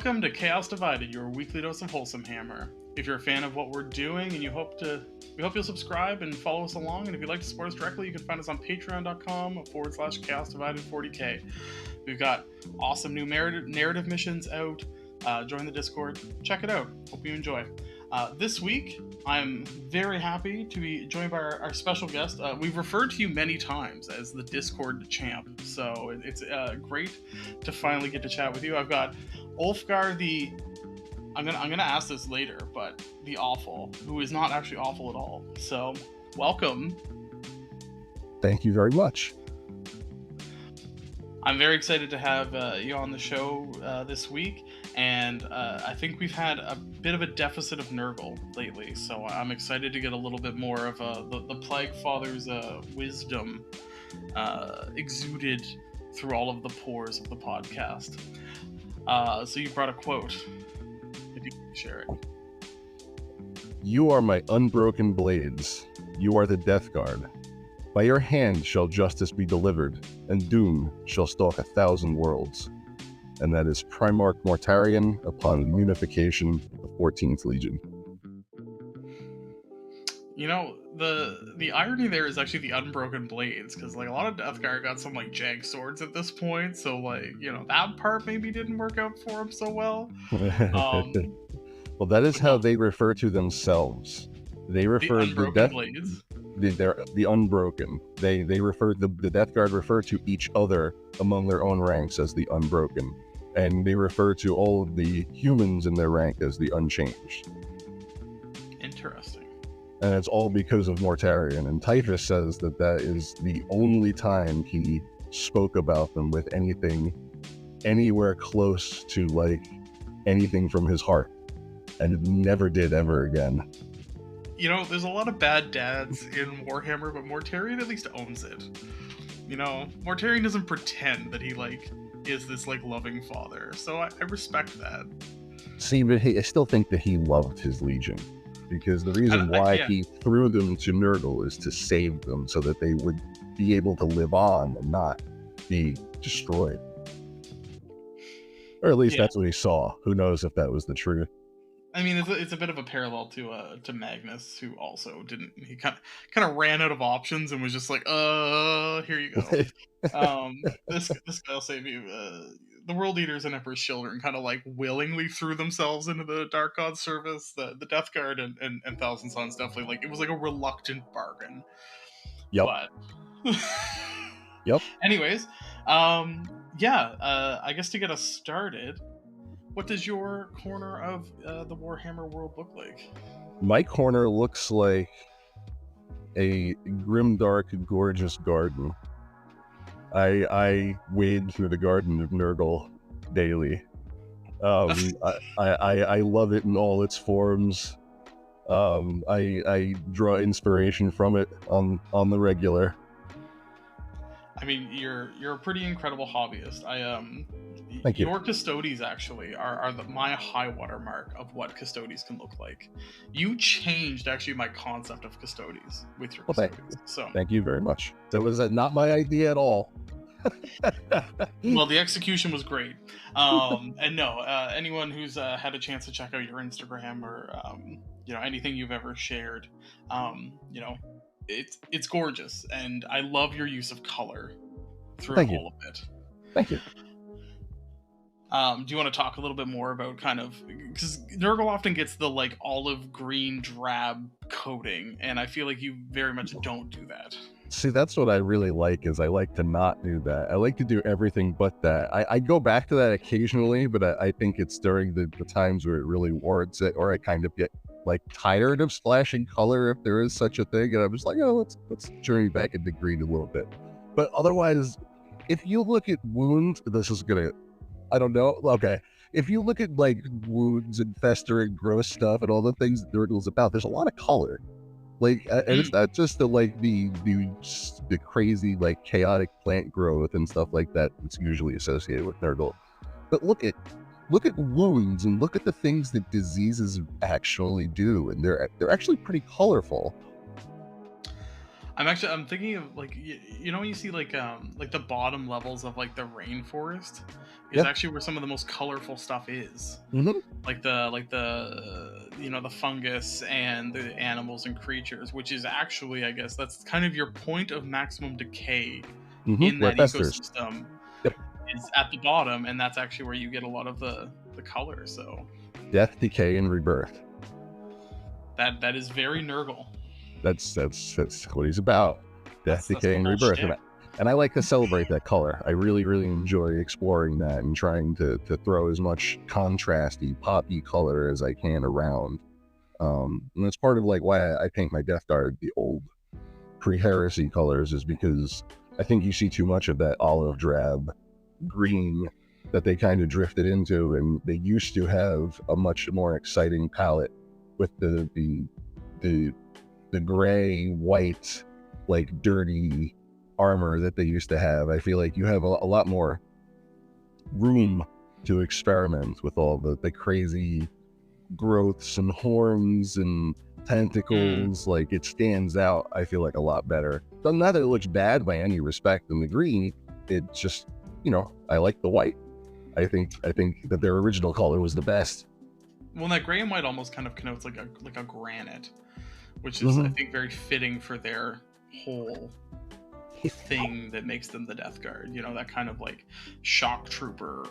Welcome to Chaos Divided, your weekly dose of wholesome hammer. If you're a fan of what we're doing and we hope you'll subscribe and follow us along. And if you'd like to support us directly, you can find us on patreon.com/Chaos Divided 40K. We've got awesome new narrative missions out. Join the Discord. Check it out. Hope you enjoy. This week, I'm very happy to be joined by our special guest. We've referred to you many times as the Discord champ, so it's great to finally get to chat with you. I've got Ulfgar the... I'm gonna ask this later, but the Awful, who is not actually awful at all. So, welcome. Thank you very much. I'm very excited to have you on the show this week, and I think we've had a bit of a deficit of Nurgle lately, so I'm excited to get a little bit more of the Plague Father's wisdom exuded through all of the pores of the podcast. So you brought a quote. If you can share it. You are my unbroken blades. You are the Death Guard. By your hand shall justice be delivered, and doom shall stalk 1,000 worlds. And that is Primarch Mortarion upon the unification of 14th Legion. You know, the irony there is actually the unbroken blades, because like a lot of Death Guard got some like jank swords at this point, so like, you know, that part maybe didn't work out for him so well. Well, that is how they refer to themselves. They refer the unbroken blades. They're the unbroken. They refer the Death Guard refer to each other among their own ranks as the unbroken, and they refer to all of the humans in their rank as the unchanged. Interesting. And it's all because of Mortarion. And Typhus says that is the only time he spoke about them with anything anywhere close to like anything from his heart, and never did ever again. You know, there's a lot of bad dads in Warhammer, but Mortarion at least owns it. You know, Mortarion doesn't pretend that he like is this like loving father, so I respect that. See, but I still think that he loved his Legion, because the reason why he threw them to Nurgle is to save them so that they would be able to live on and not be destroyed. Or at least that's what he saw. Who knows if that was the truth. I mean, it's a bit of a parallel to Magnus, who also didn't. He kind of ran out of options and was just like, here you go. This guy'll save you. The World Eaters and Emperor's Children kind of like willingly threw themselves into the Dark God's service. The Death Guard and Thousand Sons definitely like it was like a reluctant bargain. Yep. But yep. Anyways, I guess to get us started, what does your corner of the Warhammer world look like? My corner looks like a grimdark, gorgeous garden. I wade through the garden of Nurgle daily. I love it in all its forms. I draw inspiration from it on the regular. I mean, you're a pretty incredible hobbyist. Thank you. Your Custodes actually are my high water mark of what Custodes can look like. You changed actually my concept of Custodes with your Custodes. Thank you very much. That was not my idea at all. Well, the execution was great. And no, anyone who's had a chance to check out your Instagram or anything you've ever shared, it's gorgeous, and I love your use of color through all of it. Thank you. Do you want to talk a little bit more about kind of, because Nurgle often gets the like olive green drab coating, and I feel like you very much don't do that. See, that's what I really like, is I like to not do that. I like to do everything but that. I go back to that occasionally, but I think it's during the times where it really warrants it, or I kind of get like tired of splashing color, if there is such a thing, and I'm just like, oh, let's journey back into green a little bit. But otherwise, if you look at wounds, I don't know. Okay. If you look at like wounds and festering gross stuff and all the things that Nurgle's about, there's a lot of color. Like, and it's not just the crazy like chaotic plant growth and stuff like that that's usually associated with Nurgle. But look at wounds and look at the things that diseases actually do, and they're actually pretty colorful. I'm thinking of like you know when you see like the bottom levels of like the rainforest is Yeah. actually where some of the most colorful stuff is. Mm-hmm. Like the you know the fungus and the animals and creatures, which is actually, I guess that's kind of your point of maximum decay Mm-hmm. in Where it that festers. ecosystem, Yep. is at the bottom, and that's actually where you get a lot of the color. So Death, decay, and rebirth. that is very Nurgle. That's what he's about. Death, That's decay, the and whole rebirth. shtick. And I like to celebrate that color. I really, really enjoy exploring that and trying to throw as much contrasty, poppy color as I can around. And that's part of like why I paint my Death Guard the old pre-heresy colors, is because I think you see too much of that olive drab green that they kind of drifted into, and they used to have a much more exciting palette with the gray, white, like dirty armor that they used to have. I feel like you have a lot more room to experiment with all the crazy growths and horns and tentacles. Like, it stands out, I feel like, a lot better. So not that it looks bad by any respect in the green, it just, I like the white. I think that their original color was the best. Well, that gray and white almost kind of connotes like a granite, which is I think very fitting for their whole thing that makes them the Death Guard. That kind of like shock trooper,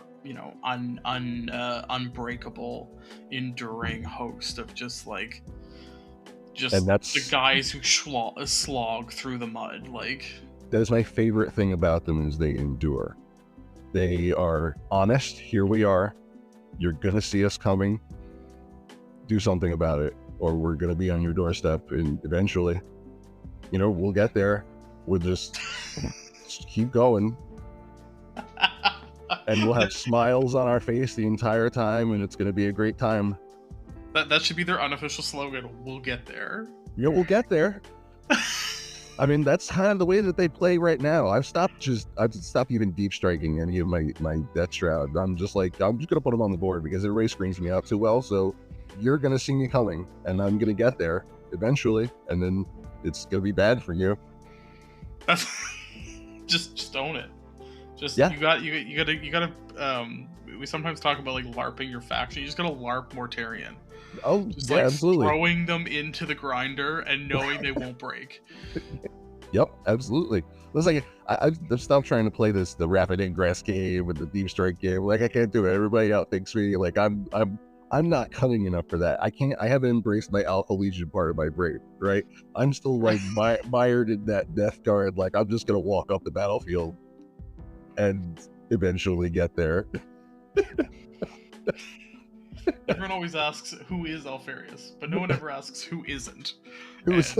unbreakable, enduring host of just and that's the guys who slog through the mud. Like, that is my favorite thing about them, is they endure. They are honest. Here we are. You're gonna see us coming. Do something about it, or we're gonna be on your doorstep, and eventually, we'll get there. We'll just keep going, and we'll have smiles on our face the entire time, and it's gonna be a great time. That should be their unofficial slogan. We'll get there. Yeah, we'll get there. I mean, that's kind of the way that they play right now. I've stopped even deep striking any of my Death Shroud. I'm just gonna put them on the board because everybody screens me out too well. So you're gonna see me coming, and I'm gonna get there eventually, and then it's gonna be bad for you. That's just own it. Just yeah. You gotta. We sometimes talk about like LARPing your faction. You just gotta LARP Mortarion. Oh, just yeah, absolutely. Throwing them into the grinder and knowing they won't break. Yep, absolutely. It's like I've stopped trying to play the rapid ingress game with the deep strike game. Like, I can't do it. Everybody outthinks me. Like, I'm not cunning enough for that. I haven't embraced my Alpha Legion part of my brain, right? I'm still like mired in that Death Guard. Like, I'm just gonna walk up the battlefield and eventually get there. Everyone always asks who is Alfarius, but no one ever asks who isn't. It's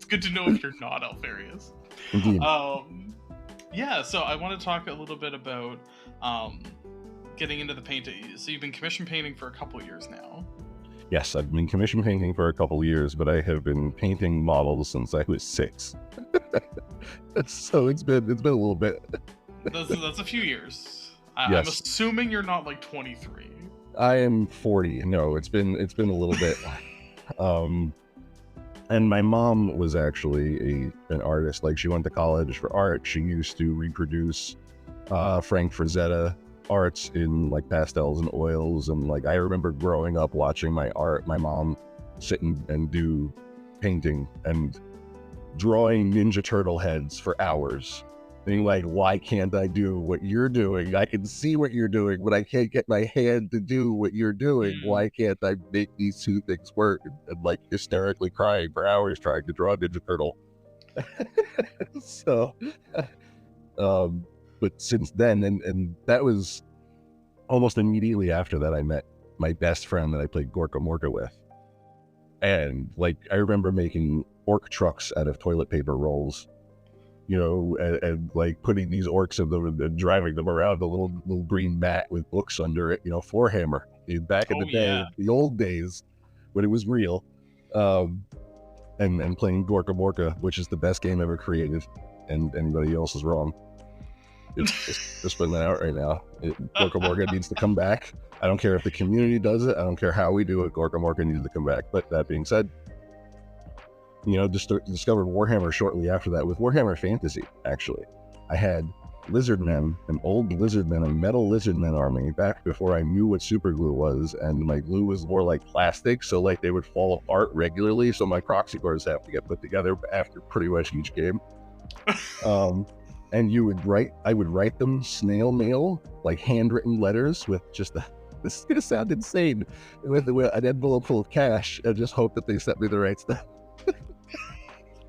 good to know if you're not Alfarius. Indeed. Yeah, so I want to talk a little bit about getting into the painting. So you've been commission painting for a couple of years now. Yes, I've been commission painting for a couple of years, but I have been painting models since I was 6. So it's been a little bit. That's a few years. Yes. I'm assuming you're not like 23. I am 40. No, it's been a little bit. And my mom was actually an artist. Like, she went to college for art. She used to reproduce Frank Frazetta arts in like pastels and oils. And like, I remember growing up watching my mom sit and do painting and drawing Ninja Turtle heads for hours. Being like, why can't I do what you're doing? I can see what you're doing, but I can't get my hand to do what you're doing. Why can't I make these two things work? And like, hysterically crying for hours trying to draw a Ninja Turtle. So, but since then, and that was almost immediately after that, I met my best friend that I played Gorkamorka with. And like, I remember making orc trucks out of toilet paper rolls. And like putting these orcs in them and driving them around a little green mat with books under it, floor hammer. Back in the day, the old days when it was real. And playing Gorkamorka, which is the best game ever created, and anybody else is wrong. Just putting that out right now. Gorkamorka needs to come back. I don't care if the community does it. I don't care how we do it. Gorkamorka needs to come back. But that being said, discovered Warhammer shortly after that with Warhammer Fantasy, actually. I had lizardmen, an old lizardmen, a metal lizardmen army back before I knew what super glue was, and my glue was more like plastic, so like they would fall apart regularly, so my proxy cores have to get put together after pretty much each game. And I would write them snail mail, like handwritten letters with just this is gonna sound insane, with an envelope full of cash, and just hope that they sent me the right stuff.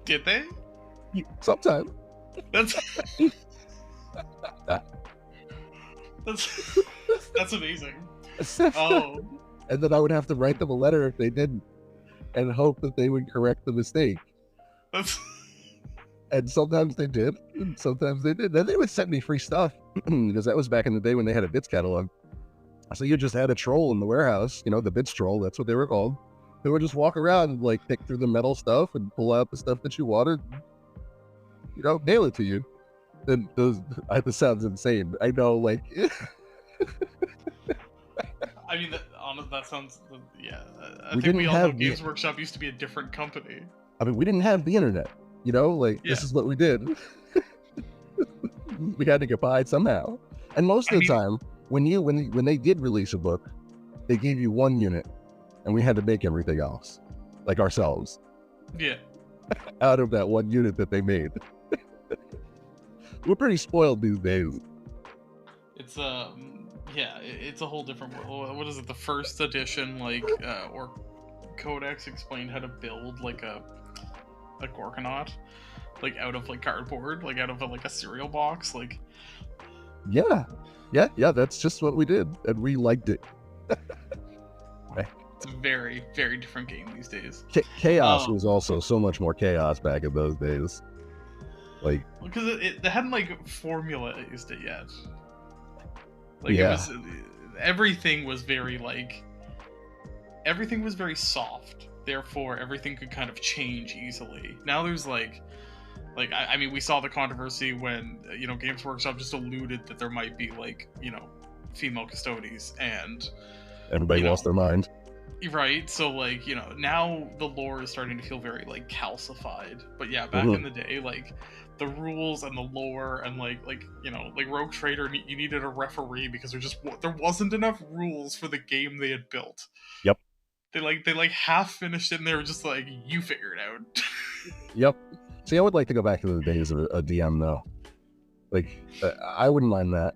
Did they? Sometimes. That's amazing. Oh. And then I would have to write them a letter if they didn't, and hope that they would correct the mistake. And sometimes they did, and sometimes they did. Then they would send me free stuff, because that was back in the day when they had a bits catalog. So you just had a troll in the warehouse, the bits troll, that's what they were called. They would just walk around and like pick through the metal stuff and pull out the stuff that you wanted, nail it to you. And this sounds insane. I know, like. I mean, that sounds, yeah. I We think we all know didn't have Games Workshop used to be a different company. I mean, we didn't have the internet, This is what we did. We had to get by somehow. And most of the time, when they did release a book, they gave you one unit, and we had to make everything else, like ourselves. Yeah. Out of that one unit that they made. We're pretty spoiled these days. It's it's a whole different world. What is it? The first edition, or Codex explained how to build like a Gorkanaut, like out of like cardboard, like out of a cereal box, like. Yeah. That's just what we did, and we liked it. It's a very, very different game these days. Chaos was also so much more chaos back in those days. Because they hadn't formulaized it yet. Everything was very soft. Therefore, everything could kind of change easily. Now there's I mean, we saw the controversy when Games Workshop just alluded that there might be female custodies, and everybody lost their mind. Right, so now the lore is starting to feel very calcified. But yeah, back in the day, the rules and the lore and Rogue Trader, you needed a referee because there wasn't enough rules for the game they had built. Yep. They half finished it and they were just you figure it out. Yep. See, I would like to go back to the days of a DM though. I wouldn't mind that.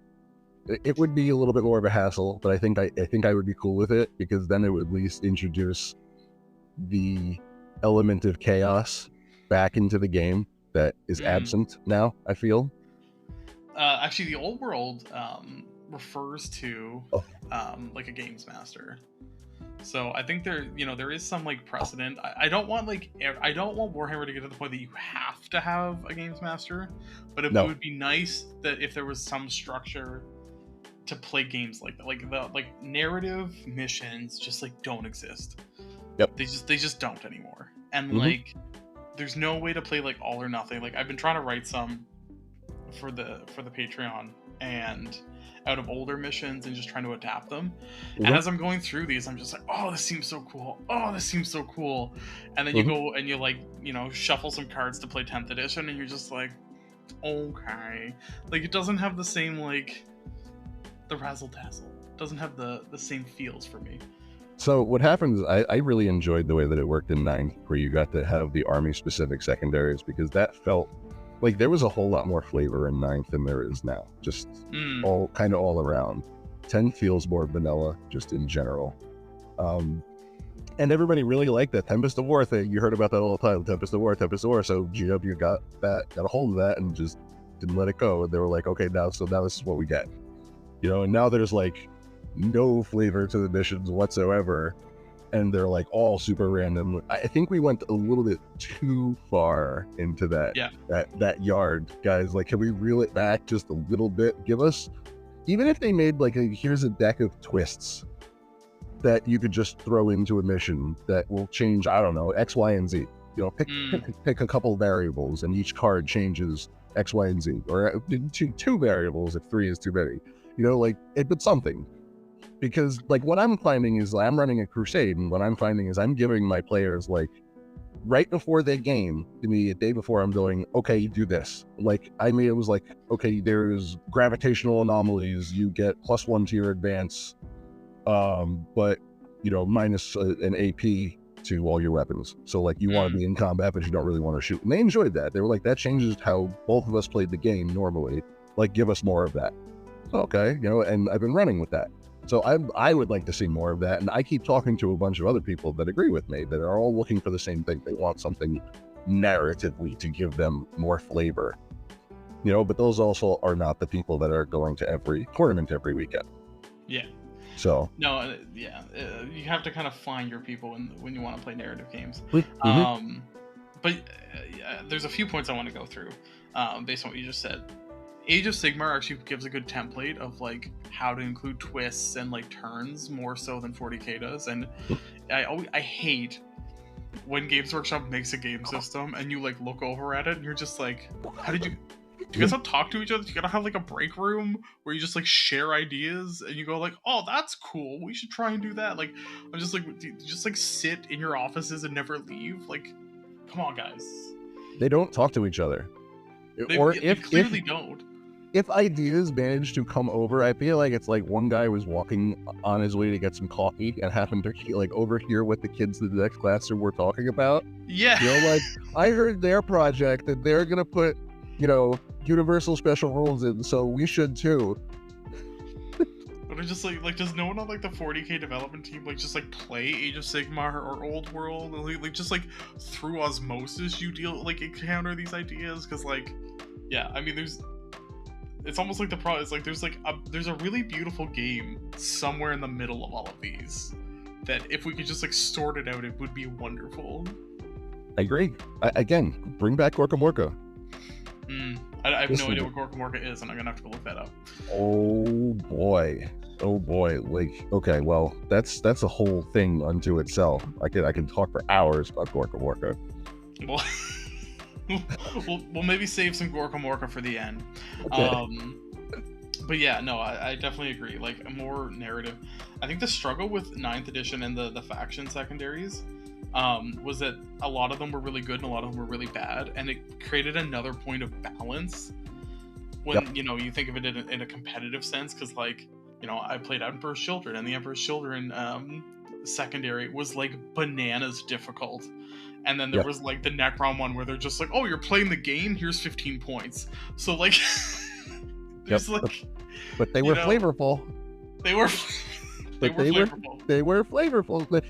It would be a little bit more of a hassle, but I think I would be cool with it, because then it would at least introduce the element of chaos back into the game that is absent now, I feel. Actually, the old world refers to a games master. So I think there is some precedent. I don't want Warhammer to get to the point that you have to have a games master, but it would be nice that if there was some structure to play games like that. The narrative missions just don't exist. Yep. They just don't anymore. And there's no way to play all or nothing. I've been trying to write some for the Patreon, and out of older missions, and just trying to adapt them. And as I'm going through these, I'm just oh, this seems so cool. Oh, this seems so cool. And then you go and you shuffle some cards to play 10th edition, and you're just okay. It doesn't have the same the razzle dazzle. Doesn't have the same feels for me. So what happens, I really enjoyed the way that it worked in 9th, where you got to have the army specific secondaries, because that felt there was a whole lot more flavor in 9th than there is now, just all around. 10 feels more vanilla just in general, and everybody really liked that Tempest of War thing. You heard about that all the time, Tempest of War. So GW got a hold of that and just didn't let it go, and they were okay, now this is what we get. And now there's no flavor to the missions whatsoever, and they're all super random. I think we went a little bit too far into that. Yeah. That yard, guys. Can we reel it back just a little bit? Give us, even if they made here's a deck of twists that you could just throw into a mission that will change, I don't know, X, Y, and Z. Pick a couple variables, and each card changes X, Y, and Z, or two variables if 3 is too many. But something. Because what I'm finding is I'm running a crusade, and what I'm finding is I'm giving my players right before the game, the day before, I'm going, okay, you do this. Like, I mean, it was like, okay, there's gravitational anomalies, you get +1 to your advance, but, you know, minus an AP to all your weapons. So, like, you want to be in combat, but you don't really want to shoot. And they enjoyed that. They were like, that changes how both of us played the game normally. Like, give us more of that. Okay, you know, and I've been running with that. So I would like to see more of that. And I keep talking to a bunch of other people that agree with me, that are all looking for the same thing. They want something narratively to give them more flavor, you know, but those also are not the people that are going to every tournament every weekend. Yeah. So no, you have to kind of find your people when you want to play narrative games. Mm-hmm. But there's a few points I want to go through based on what you just said. Age of Sigmar actually gives a good template of like how to include twists and like turns more so than 40k does. And I hate when Games Workshop makes a game system and you like look over at it and you're just like, how did you? Do you guys not talk to each other? You gotta have like a break room where you just like share ideas and you go like, oh, that's cool. We should try and do that. Like, I'm just like, just like sit in your offices and never leave. Like, come on, guys. They don't talk to each other. They clearly don't. If ideas manage to come over, I feel like it's like one guy was walking on his way to get some coffee and happened to like overhear what the kids in the next class were talking about. Yeah. You know, like, I heard their project that they're gonna put, you know, universal special rules in, so we should too. But it's just like does no one on like the 40k development team like just like play Age of Sigmar or Old World? Like just like through osmosis you encounter these ideas? Because like, yeah, I mean it's almost like the problem is like there's a really beautiful game somewhere in the middle of all of these that if we could just like sort it out, it would be wonderful. I agree. Again, bring back Gorkamorka. I have no idea what Gorkamorka is, and I'm gonna have to go look that up. Oh boy. Like, okay, well, that's a whole thing unto itself. I can talk for hours about Gorkamorka. Well, we'll maybe save some Gorkamorka for the end. Okay. But yeah, no, I definitely agree. Like, a more narrative. I think the struggle with 9th edition and the faction secondaries was that a lot of them were really good and a lot of them were really bad, and it created another point of balance when you know you think of it in a competitive sense, because like, you know, I played Emperor's Children, and the Emperor's Children secondary was like bananas difficult, and then there was like the Necron one where they're just like, oh, you're playing the game, here's 15 points. So like there's like, but they were flavorful. They were flavorful. But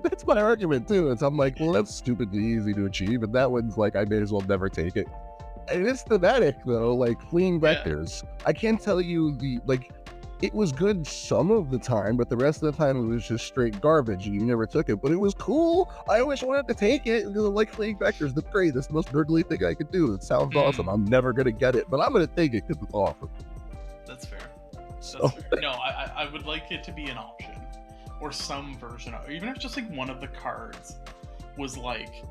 that's my argument too. It's I'm like, well, that's stupidly easy to achieve, and that one's like, I may as well never take it. And it's thematic though, like fleeing vectors. I can't tell you it was good some of the time, but the rest of the time it was just straight garbage, and you never took it. But it was cool. I always wanted to take it because I like fleeing vectors. That's great. That's the most nerdly thing I could do. It sounds awesome. I'm never gonna get it, but I'm gonna take it because it's awesome. That's fair. That's fair. No, I would like it to be an option, or some version of, even if just like one of the cards was like,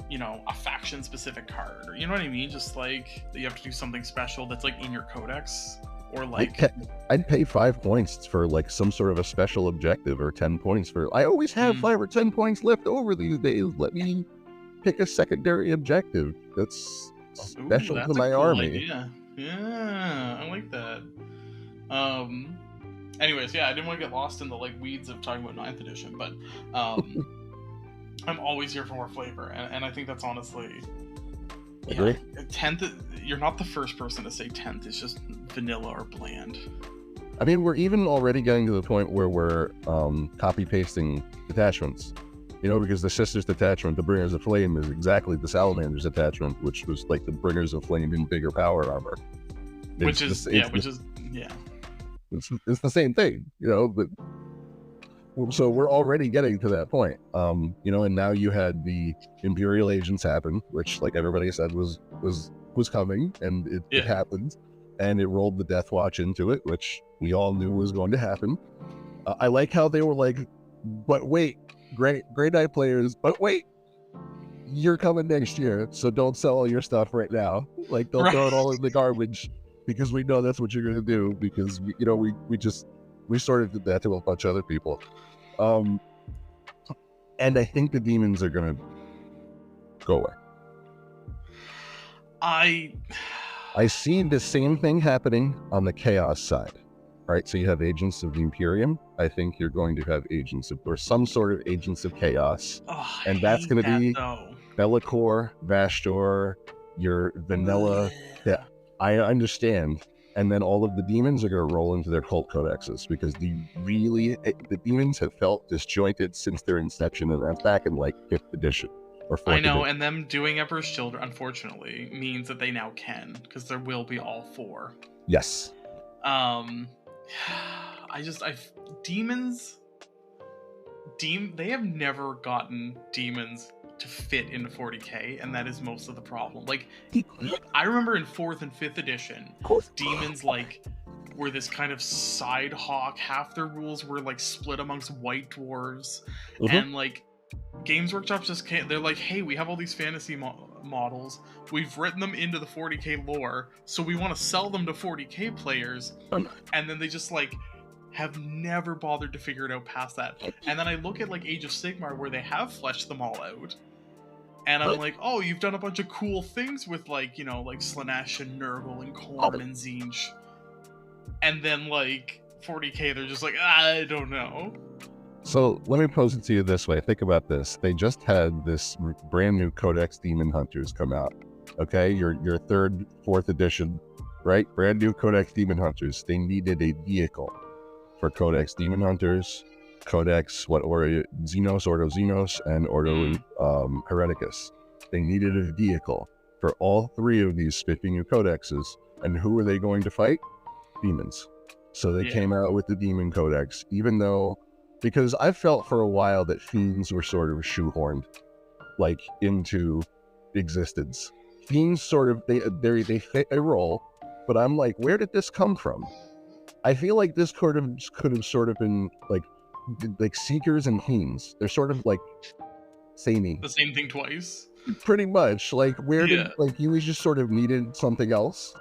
you know, a faction specific card, or you know what I mean, just like that you have to do something special that's like in your codex, or like I'd pay 5 points for like some sort of a special objective, or 10 points for, I always have 5 or 10 points left over these days, let me pick a secondary objective that's special to my army. Idea. Yeah, I like that. Anyways, yeah, I didn't want to get lost in the like weeds of talking about 9th edition, but I'm always here for more flavor, and I think that's honestly, Agree. 10th, you're not the first person to say 10th is just vanilla or bland. I mean, we're even already getting to the point where we're copy pasting detachments, you know, because the Sisters detachment, the Bringers of Flame, is exactly the Salamanders detachment, which was like the Bringers of Flame in bigger power armor. It's the same thing, you know, but so we're already getting to that point, you know, and now you had the Imperial Agents happen, which like everybody said was coming, and it happened, and it rolled the Death Watch into it, which we all knew was going to happen. I like how they were like, but wait, Grey Knight players, but wait, you're coming next year, so don't sell all your stuff right now. Like, don't throw it all in the garbage, because we know that's what you're going to do, because we sort of did that to a bunch of other people. And I think the demons are going to Go away. I see the same thing happening on the Chaos side. Right, so you have Agents of the Imperium. I think you're going to have Agents of, or some sort of Agents of Chaos. And that's going to be Be'lakor, Vashdor, your vanilla. Yeah, I understand. And then all of the demons are going to roll into their cult codexes because the demons have felt disjointed since their inception, and that's back in like 5th edition or 4th I know, edition. and them doing Emperor's Children, unfortunately, means that they now can, because there will be all 4. Yes. Demons, they have never gotten demons to fit into 40k, and that is most of the problem. Like, I remember in 4th and 5th edition, demons, like, were this kind of side hawk. Half their rules were, like, split amongst white dwarves, and, like, Games Workshop just can't. They're like, hey, we have all these fantasy models. We've written them into the 40k lore, so we want to sell them to 40k players. And then they just, like, have never bothered to figure it out past that. And then I look at, like, Age of Sigmar, where they have fleshed them all out. And I'm like, oh, you've done a bunch of cool things with, like, you know, like Slaanesh and Nurgle and Khorne and Tzeentch. And then, like, 40k, they're just like, I don't know. So let me pose it to you this way. Think about this. They just had this brand new Codex Demon Hunters come out. Okay, your 3rd, 4th edition, right? Brand new Codex Demon Hunters. They needed a vehicle for Codex Demon Hunters, Codex, Xenos, Ordo Xenos, and Ordo Hereticus. They needed a vehicle for all 3 of these spiffy new codexes. And who were they going to fight? Demons. So they came out with the Demon Codex, even though, because I felt for a while that fiends were sort of shoehorned, like, into existence. Fiends sort of, they fit a role, but I'm like, where did this come from? I feel like this could have sort of been like Seekers and Fiends. They're sort of like samey. The same thing twice. Pretty much. Like, where did, like, you just sort of needed something else,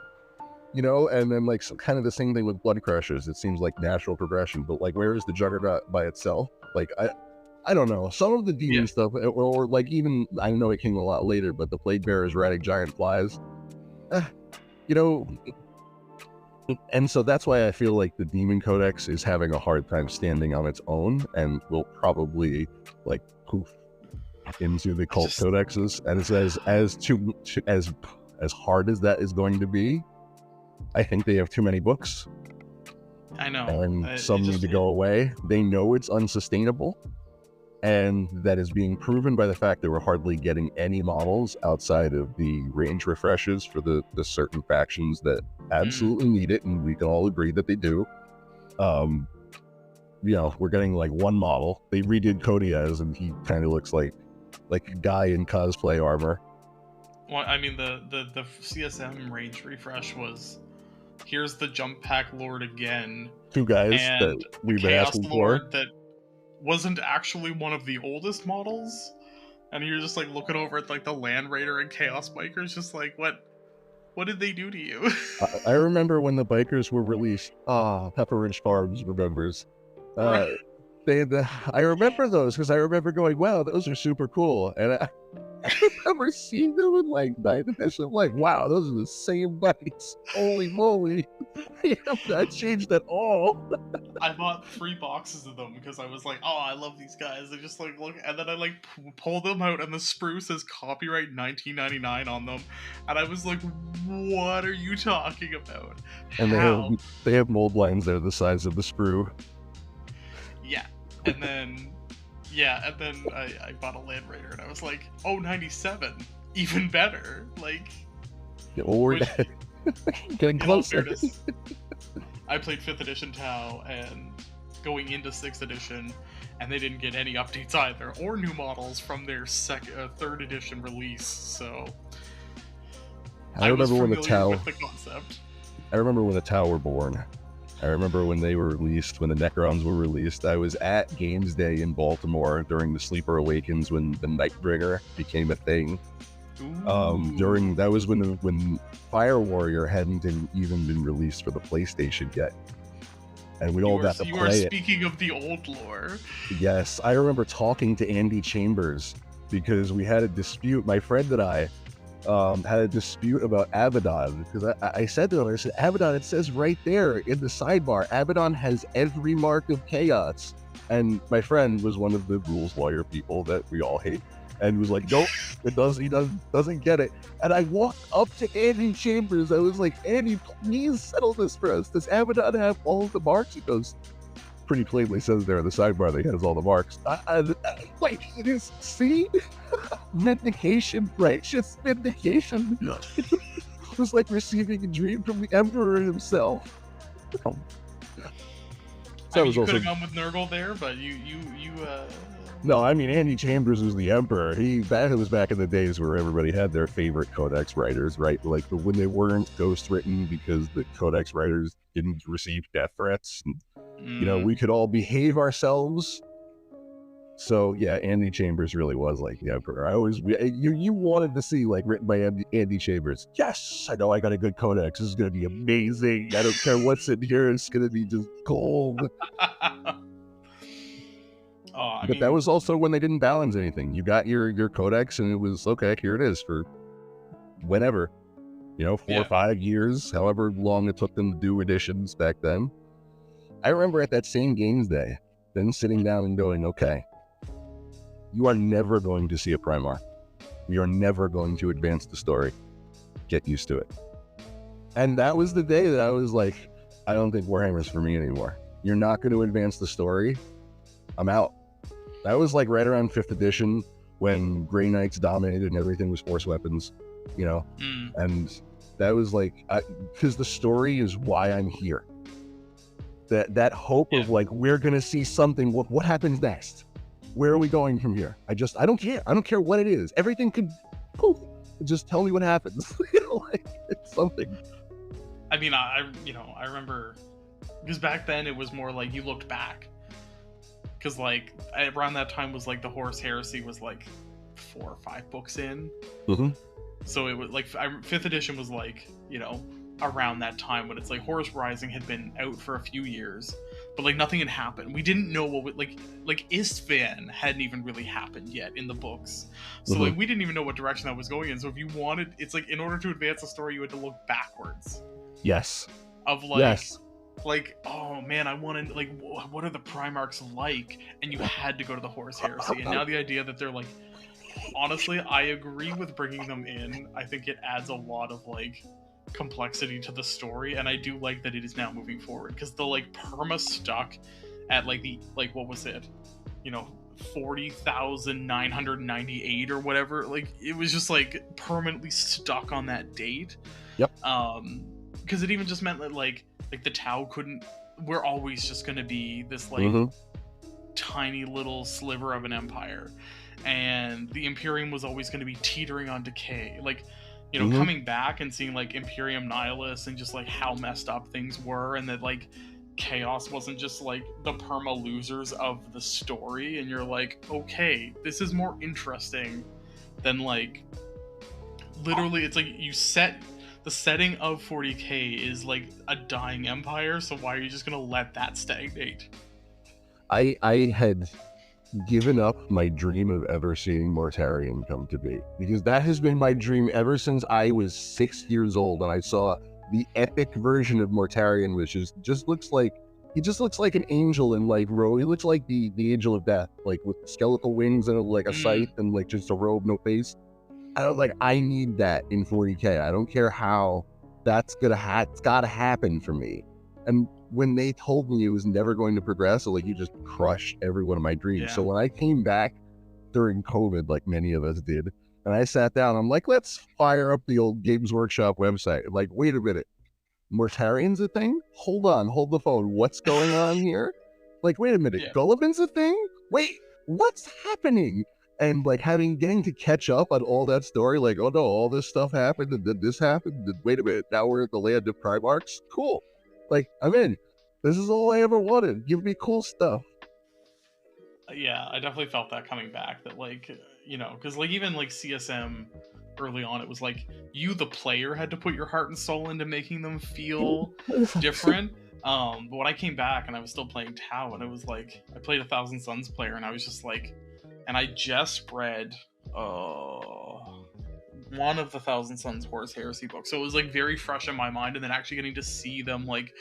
you know? And then, like, kind of the same thing with Blood Crushers. It seems like natural progression, but, like, where is the Juggernaut by itself? Like, I don't know. Some of the demon stuff, or like, even, I know it came a lot later, but the Plague Bearers riding giant flies, you know. And so that's why I feel like the Demon Codex is having a hard time standing on its own, and will probably, like, poof into the cult codexes. And as hard as that is going to be, I think they have too many books. I know. And some need to go away. They know it's unsustainable. And that is being proven by the fact that we're hardly getting any models outside of the range refreshes for the certain factions that absolutely need it, and we can all agree that they do. You know, we're getting like 1 model. They redid Kodiaz, and he kind of looks like a guy in cosplay armor. Well, I mean, the CSM range refresh was, here's the Jump Pack Lord again. 2 guys that we've been asking for. That wasn't actually one of the oldest models, and you're just like looking over at like the Land Raider and Chaos Bikers, just like, what did they do to you? I remember when the bikers were released. Pepper Ridge Farms remembers. I remember those because I remember going, wow, those are super cool. And I remember seeing them in like 9th edition. I'm like, wow, those are the same bikes. Holy moly. They have not changed at all. I bought 3 boxes of them because I was like, oh, I love these guys. They just like look, and then I like pull them out, and the sprue says copyright 1999 on them, and I was like, what are you talking about? And they have mold lines that are the size of the sprue. Yeah, and then I bought a Land Raider, and I was like, oh, 97, even better. Like, yeah, well, we're getting closer. I played 5th edition Tau, and going into 6th edition, and they didn't get any updates either, or new models from their 3rd edition release. So I remember when the Tau. With the concept. I remember when the Tau were born. I remember when they were released, when the Necrons were released. I was at Games Day in Baltimore during the Sleeper Awakens when the Nightbringer became a thing. That was when Fire Warrior hadn't even been released for the PlayStation yet, and we all got to play it. Speaking of the old lore. Yes, I remember talking to Andy Chambers because we had a dispute. My friend and I had a dispute about Abaddon, because I said to him, I said, Abaddon, it says right there in the sidebar, Abaddon has every mark of chaos. And my friend was one of the rules lawyer people that we all hate, and was like, nope, it does. He doesn't get it. And I walked up to Andy Chambers. I was like, Andy, please settle this for us. Does Abaddon have all the marks? He goes, pretty plainly says there in the sidebar that he has all the marks. Wait, it is, see? Vindication, righteous vindication. It was like receiving a dream from the Emperor himself. I mean, you could have gone with Nurgle there, but you No, I mean, Andy Chambers was the Emperor. It was back in the days where everybody had their favorite Codex writers, right? Like when they weren't ghost written because the Codex writers didn't receive death threats. And, we could all behave ourselves. So yeah, Andy Chambers really was like the Emperor. You wanted to see like written by Andy Chambers. Yes, I know I got a good codex. This is gonna be amazing. I don't care what's in here. It's gonna be just gold. But that was also when they didn't balance anything. You got your codex, and it was okay. Here it is for whenever, 4 or 5 years, however long it took them to do editions back then. I remember at that same games day, then sitting down and going, okay, you are never going to see a Primarch. We are never going to advance the story. Get used to it. And that was the day that I was like, I don't think Warhammer's for me anymore. You're not going to advance the story. I'm out. That was like right around 5th edition when Grey Knights dominated and everything was force weapons, and that was like, because the story is why I'm here. That hope of like, we're going to see something. What happens next? Where are we going from here? I don't care. I don't care what it is. Everything could, just tell me what happens. Like, it's something. I mean, I remember, because back then it was more like you looked back. Because like around that time was like the Horus Heresy was like 4 or 5 books in. Mm-hmm. So it was like 5th edition was like, around that time when it's like Horus Rising had been out for a few years, but like nothing had happened. We didn't know what like Istvan hadn't even really happened yet in the books. So like we didn't even know what direction that was going in. So if you wanted, it's like in order to advance the story, you had to look backwards. Yes. Of like. Yes. Like, oh man, I wanted, like, what are the Primarchs like? And you had to go to the Horus Heresy. And now the idea that they're like, honestly, I agree with bringing them in. I think it adds a lot of like complexity to the story, and I do like that it is now moving forward, because the like perma stuck at like the what was it, 40,998 or whatever. Like it was just like permanently stuck on that date. Yep. Because it even just meant that like the Tau couldn't. We're always just going to be this like tiny little sliver of an empire, and the Imperium was always going to be teetering on decay. Like, coming back and seeing like Imperium Nihilus and just like how messed up things were, and that like Chaos wasn't just like the perma losers of the story, and you're like, okay, this is more interesting than like literally. It's like you set. The setting of 40k is like a dying empire, so why are you just gonna let that stagnate? I had given up my dream of ever seeing Mortarion come to be, because that has been my dream ever since I was 6 years old, and I saw the epic version of Mortarion, which is just looks like an angel in like robe. He looks like the angel of death, like with skeletal wings and like a scythe and like just a robe, no face. I need that in 40k. I don't care how that's it's gotta happen for me. And when they told me it was never going to progress, you just crushed every one of my dreams. Yeah. So when I came back during COVID, like many of us did, and I sat down, I'm like, let's fire up the old Games Workshop website. Like, wait a minute, Mortarion's a thing? Hold on, hold the phone. What's going on here? Like, wait a minute, Gullivan's a thing? Wait, what's happening? And like getting to catch up on all that story, like, oh no, all this stuff happened, and then this happened, and wait a minute, now we're at the land of Primarchs? Cool. Like, I'm in. This is all I ever wanted. Give me cool stuff. Yeah, I definitely felt that coming back, that like, because like even like CSM early on, it was like you, the player, had to put your heart and soul into making them feel different. But when I came back and I was still playing Tau, and it was like, I played 1,000 Suns player, and I was just like, and I just read one of the Thousand Sons Horus Heresy books. So it was like very fresh in my mind, and then actually getting to see them like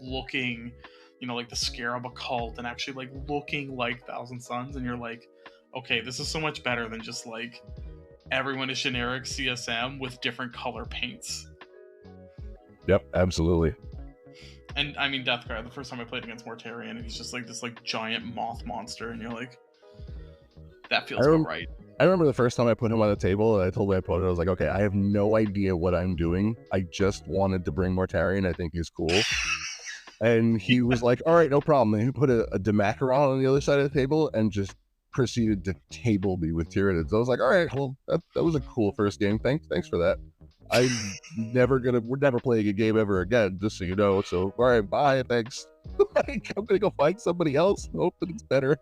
looking, like the Scarab occult and actually like looking like Thousand Sons, and you're like, okay, this is so much better than just like everyone is generic CSM with different color paints. Yep, absolutely. And I mean, Deathcry, the first time I played against Mortarion, and he's just like this like giant moth monster, and you're like, that feels about right. I remember the first time I put him on the table, and I told my opponent, I was like, okay, I have no idea what I'm doing. I just wanted to bring Mortarion. I think he's cool. And he was like, all right, no problem. And he put a Demacaron on the other side of the table and just proceeded to table me with Tyranids. I was like, all right, well, that was a cool first game. Thanks for that. we're never playing a game ever again, just so you know. So, all right, bye, thanks. Like, I'm gonna go find somebody else. Hope that it's better.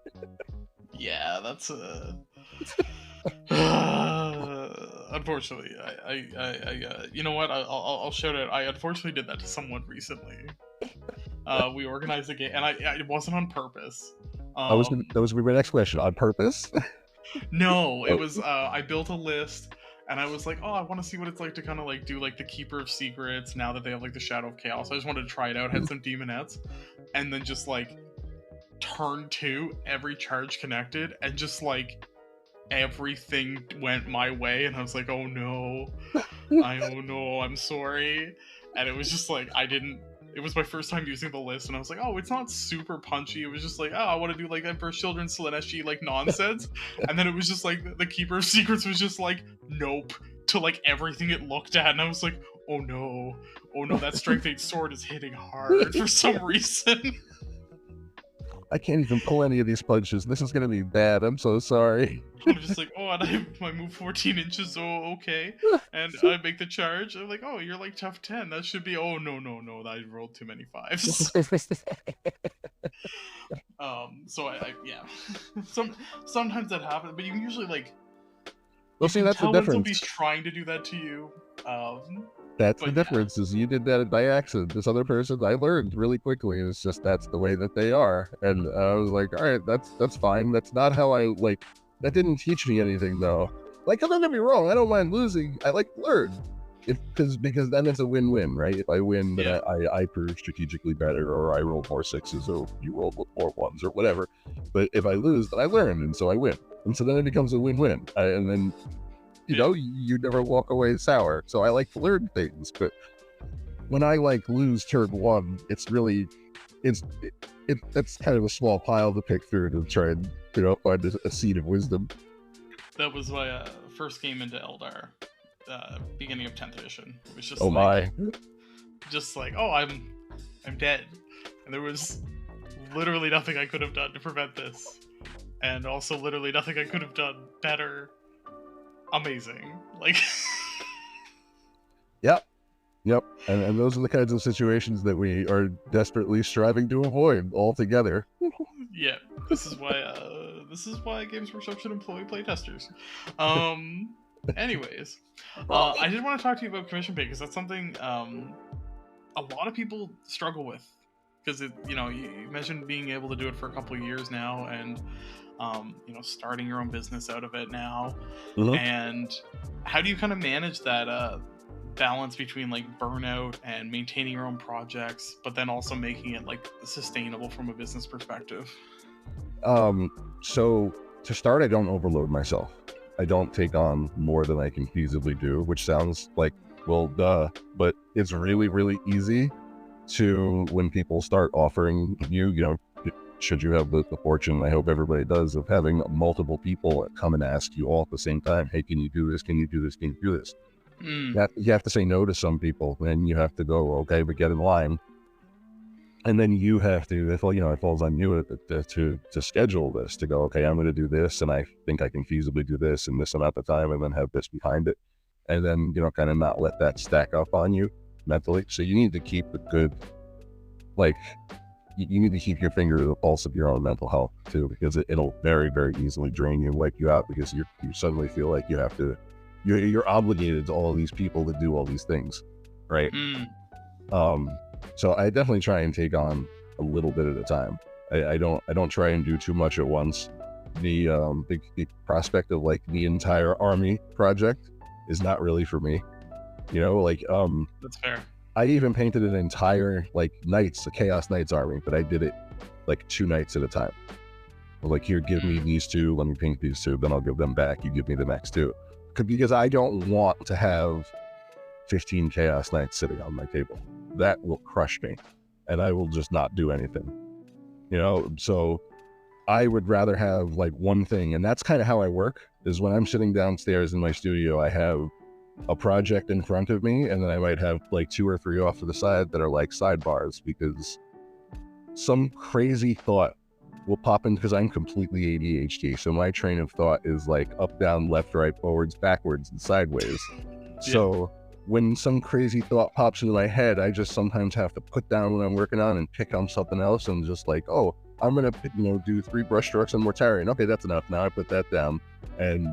Yeah, that's unfortunately, I you know what? I'll shout out. I unfortunately did that to someone recently. We organized a game, and it wasn't on purpose. That was gonna be my next question. On purpose? No, it was. I built a list, and I was like, oh, I want to see what it's like to kind of like do like the Keeper of Secrets now that they have like the Shadow of Chaos. I just wanted to try it out. Had some Demonettes, and then just like turn 2, every charge connected, and just like everything went my way, and I was like, oh no, I'm sorry. And it was just like, it was my first time using the list, and I was like, oh, it's not super punchy. It was just like, oh, I want to do like Emperor's Children, Slaaneshi, like nonsense. And then it was just like the Keeper of Secrets was just like, nope, to like everything it looked at, and I was like, oh no, that Strength 8 sword is hitting hard for some reason. I can't even pull any of these punches. This is gonna be bad. I'm so sorry. I'm just like, oh, and I move 14 inches. Oh, okay. And I make the charge. I'm like, oh, you're like tough 10. That should be. Oh no, I rolled too many 5s. So I yeah. Sometimes that happens, but you can usually like. Well, see, that's the difference. When somebody's trying to do that to you. That's the difference, is you did that by accident. This other person, I learned really quickly, and it's just that's the way that they are. And I was like, all right, that's fine. That's not how I, like, that didn't teach me anything, though. Like, don't get me wrong, I don't mind losing. I like to learn. Because then it's a win-win, right? If I win, then I prove strategically better, or I roll more 6s, or you roll more 1s, or whatever. But if I lose, then I learn, and so I win. And so then it becomes a win-win. And then you never walk away sour. So I like to learn things, but when I like lose turn 1, it's really, that's kind of a small pile to pick through to try and find a seed of wisdom. That was my first game into Eldar, beginning of 10th edition. It was just just like, oh, I'm dead, and there was literally nothing I could have done to prevent this, and also literally nothing I could have done better. Amazing. Like Yep. And those are the kinds of situations that we are desperately striving to avoid altogether. Yeah. This is why Games Workshop should employ playtesters. Anyways. I did want to talk to you about commission pay, because that's something a lot of people struggle with. Because you mentioned being able to do it for a couple of years now, and starting your own business out of it now. Mm-hmm. And how do you kind of manage that balance between like burnout and maintaining your own projects, but then also making it like sustainable from a business perspective? So to start, I don't overload myself. I don't take on more than I can feasibly do, which sounds like, well, duh, but it's really, really easy to, when people start offering you, should you have the fortune, I hope everybody does, of having multiple people come and ask you all at the same time, hey, can you do this? Can you do this? Can you do this? You have to say no to some people, and you have to go, okay, but get in line. And then you have to, it falls on you to schedule this, to go, okay, I'm going to do this, and I think I can feasibly do this in this amount of time, and then have this behind it. And then, kind of not let that stack up on you mentally. So you need to keep a good, you need to keep your finger to the pulse of your own mental health too, because it'll very, very easily drain you and wipe you out, because you suddenly feel like you have to, you're obligated to all these people to do all these things, right? So I definitely try and take on a little bit at a time. I don't try and do too much at once. the prospect of like the entire army project is not really for me. Like That's fair. I even painted an entire like Knights, a Chaos Knights army, but I did it like 2 nights at a time. I was like, here, give me these 2, let me paint these 2, then I'll give them back, you give me the next 2. Because I don't want to have 15 Chaos Knights sitting on my table. That will crush me, and I will just not do anything. So I would rather have like one thing, and that's kind of how I work, is when I'm sitting downstairs in my studio, I have a project in front of me, and then I might have like 2 or 3 off to the side that are like sidebars, because some crazy thought will pop in, because I'm completely ADHD. So my train of thought is like up, down, left, right, forwards, backwards, and sideways. Yeah. So when some crazy thought pops into my head, I just sometimes have to put down what I'm working on and pick on something else, and just like, oh, I'm going to, do 3 brush strokes on Mortarion. Okay, that's enough. Now I put that down, and,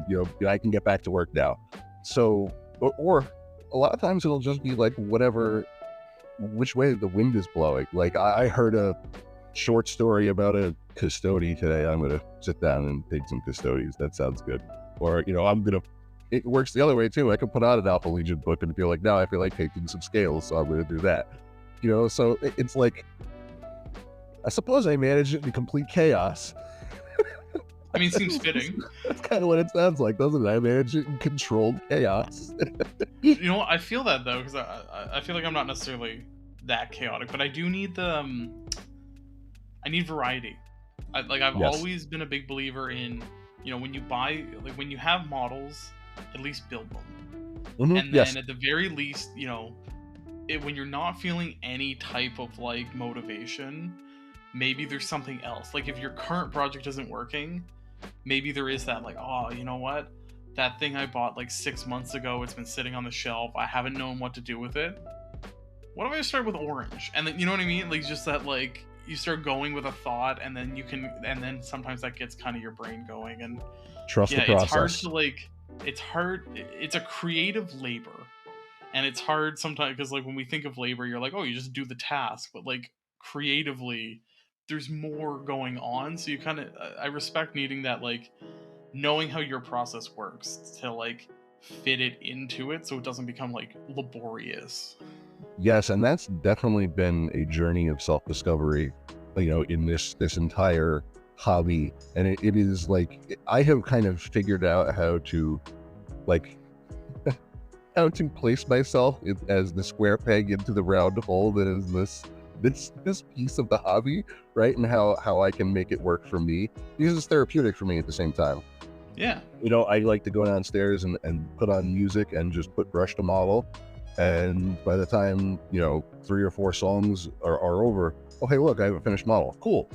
I can get back to work now. So, or a lot of times it'll just be like which way the wind is blowing. Like I heard a short story about a custody today. I'm going to sit down and take some custodies. That sounds good. Or, it works the other way too. I can put out an Alpha Legion book and feel like, now I feel like taking some scales, so I'm going to do that. So it's like, I suppose I manage it in complete chaos. I mean, it seems fitting. That's kind of what it sounds like, doesn't it? I manage it in controlled chaos. I feel that though, because I feel like I'm not necessarily that chaotic, but I do need I need variety. I've yes. always been a big believer in, when you buy, like when you have models, at least build them. And then yes. At the very least, when you're not feeling any type of like motivation, maybe there's something else. Like if your current project isn't working, maybe there is that like, oh, you know what? That thing I bought like 6 months ago, it's been sitting on the shelf. I haven't known what to do with it. What if I start with orange? And then, you know what I mean? Like just that, like, you start going with a thought, and then and then sometimes that gets kind of your brain going, and trust the process. It's hard to like, it's a creative labor, and it's hard sometimes because like when we think of labor, you're like, oh, you just do the task, but like creatively, there's more going on. So you kind of, I respect needing that, like knowing how your process works to like fit it into it, so it doesn't become like laborious. Yes, and that's definitely been a journey of self-discovery, in this entire hobby. And it is like, I have kind of figured out how to like how to place myself as the square peg into the round hole that is this piece of the hobby, right? And how I can make it work for me, because it's therapeutic for me at the same time. Yeah. I like to go downstairs and put on music and just put brush to model. And by the time, 3 or 4 songs are over, oh, hey, look, I have a finished model. Cool.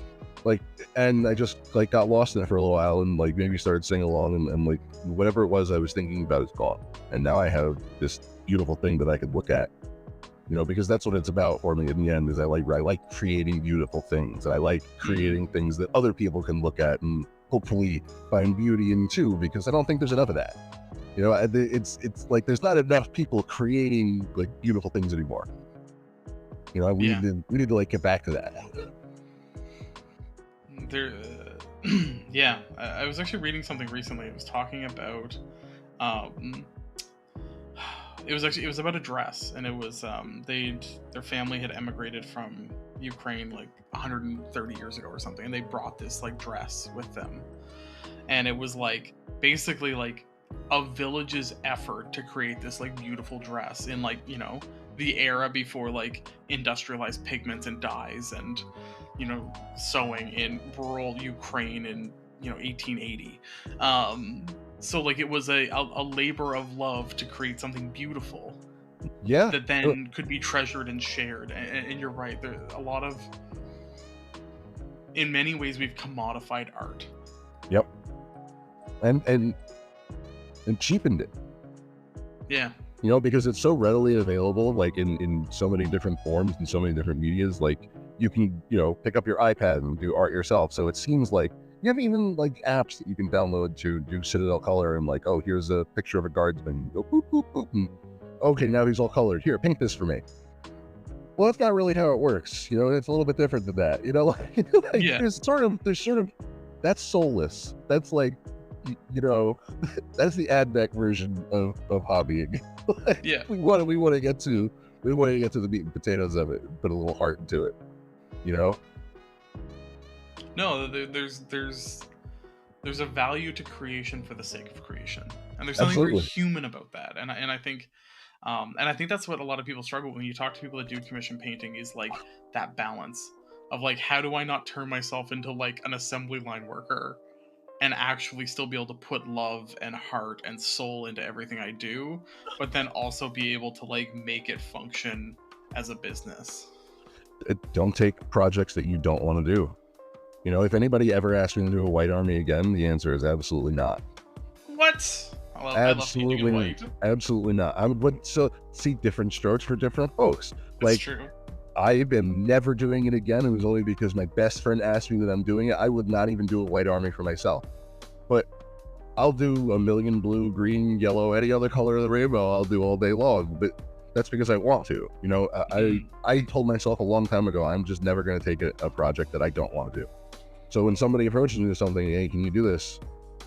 Like, and I just like got lost in it for a little while, and like maybe started singing along, and like whatever it was I was thinking about is gone. And now I have this beautiful thing that I could look at, because that's what it's about for me in the end, is I like creating beautiful things, and I like creating things that other people can look at and hopefully find beauty in too, because I don't think there's enough of that. It's like there's not enough people creating like beautiful things anymore. We need to like get back to that. Yeah, I was actually reading something recently. It was talking about, it was about a dress, and it was their family had emigrated from Ukraine like 130 years ago or something, and they brought this like dress with them, and it was like basically like a village's effort to create this like beautiful dress in like the era before like industrialized pigments and dyes and sewing in rural Ukraine in 1880. So like it was a labor of love to create something beautiful, that then could be treasured and shared. And you're right, there a lot of, in many ways, we've commodified art. Yep. And cheapened it. Yeah. Because it's so readily available, like in so many different forms and so many different medias. Like you can, pick up your iPad and do art yourself. So it seems like you have even like apps that you can download to do Citadel color, and like, oh, here's a picture of a guardsman. You go boop, boop, boop, and okay, now he's all colored. Here, paint this for me. Well, that's not really how it works. It's a little bit different than that. Yeah. There's sort of that's soulless. That's like, you know, that's the ad deck version of hobbying. Yeah. we want to get to the meat and potatoes of it, put a little heart into it, you know. No, there's a value to creation for the sake of creation, and there's something Absolutely. very human about that. And I think, and I think that's what a lot of people struggle with when you talk to people that do commission painting, is like that balance of like, how do I not turn myself into like an assembly line worker and actually still be able to put love and heart and soul into everything I do, but then also be able to like make it function as a business. Don't take projects that you don't want to do. You know, if anybody ever asks me to do a white army again, the answer is absolutely not. What? Absolutely, I love white. Absolutely not. But so see, different strokes for different folks. It's true. I am never doing it again. It was only because my best friend asked me that I'm doing it. I would not even do a white army for myself. But I'll do a million blue, green, yellow, any other color of the rainbow. I'll do all day long. But that's because I want to. You know, I told myself a long time ago, I'm just never going to take a project that I don't want to do. So when somebody approaches me with something, hey, can you do this?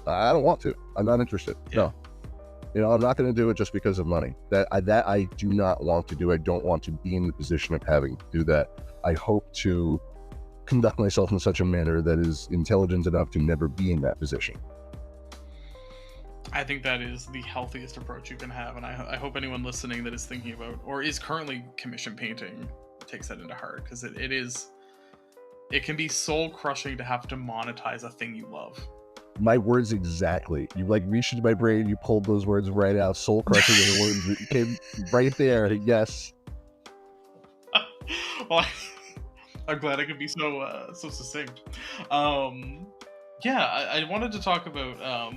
I don't want to. I'm not interested. Yeah. No. You know, I'm not going to do it just because of money. That I do not want to do. I don't want to be in the position of having to do that. I hope to conduct myself in such a manner that is intelligent enough to never be in that position. I think that is the healthiest approach you can have, and I hope anyone listening that is thinking about or is currently commission painting takes that into heart, because it can be soul crushing to have to monetize a thing you love. My words exactly. You like reached into my brain, you pulled those words right out. Soul crushing the words that came right there. Yes. Well, I'm glad I could be so succinct. Yeah, I wanted to talk about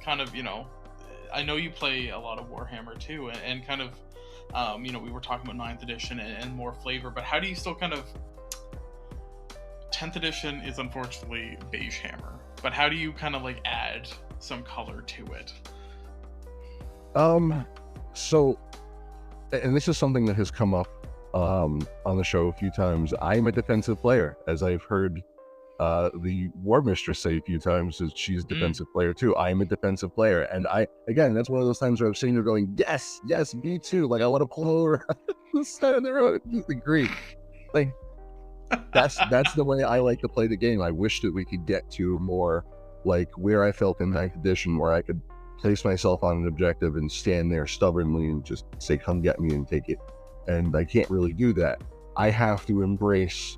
kind of, you know, I know you play a lot of Warhammer too, and kind of, you know, we were talking about 9th edition and more flavor, but how do you still kind of 10th edition is unfortunately beige hammer, but how do you kind of like add some color to it? So, and this is something that has come up on the show a few times. I'm a defensive player, as I've heard the War Mistress say a few times, that she's a defensive player too. I'm a defensive player, and again, that's one of those times where I'm sitting there going, yes, me too. Like, I want to pull over the side of the road. Agree. Like, that's the way I like to play the game. I wish that we could get to more like where I felt in 9th edition, where I could place myself on an objective and stand there stubbornly and just say, come get me, and take it. And I can't really do that. I have to embrace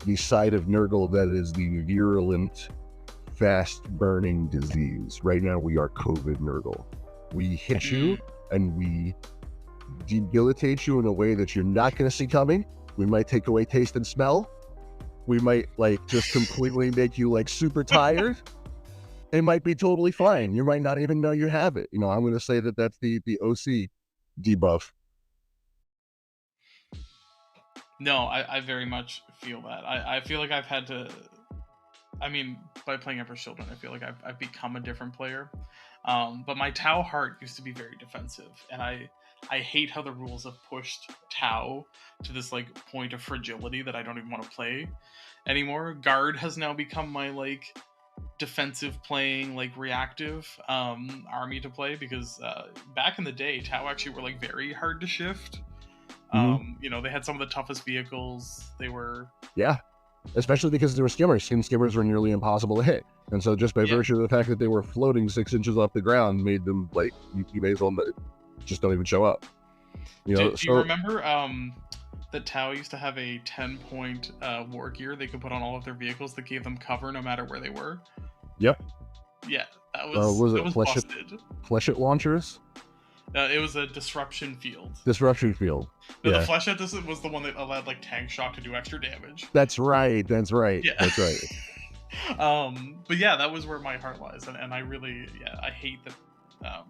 the side of Nurgle that is the virulent, fast-burning disease. Right now, we are COVID Nurgle. We hit you and we debilitate you in a way that you're not going to see coming. We might take away taste and smell. We might like just completely make you like super tired. It might be totally fine. You might not even know you have it. You know, I'm going to say that that's the OC debuff. No, I very much feel that. I feel like I've had to, I mean, by playing Emperor's Children, I feel like I've become a different player. But my Tau heart used to be very defensive, and I hate how the rules have pushed Tau to this like point of fragility that I don't even want to play anymore. Guard has now become my like defensive playing, like reactive army to play, because back in the day, Tau actually were like very hard to shift. You know, they had some of the toughest vehicles. They were, yeah, especially because they were skimmers. Skimmers were nearly impossible to hit, and so just by virtue of the fact that they were floating 6 inches off the ground made them like you may as well just don't even show up. You know, do you remember that Tau used to have a 10-point war gear they could put on all of their vehicles that gave them cover no matter where they were? Yep. Yeah, that was busted. Flechette launchers? It was a disruption field. Disruption field. No, yeah. The Flechette was the one that allowed like tank shock to do extra damage. That's right. Yeah. That's right. But yeah, that was where my heart lies, and I really, I hate that.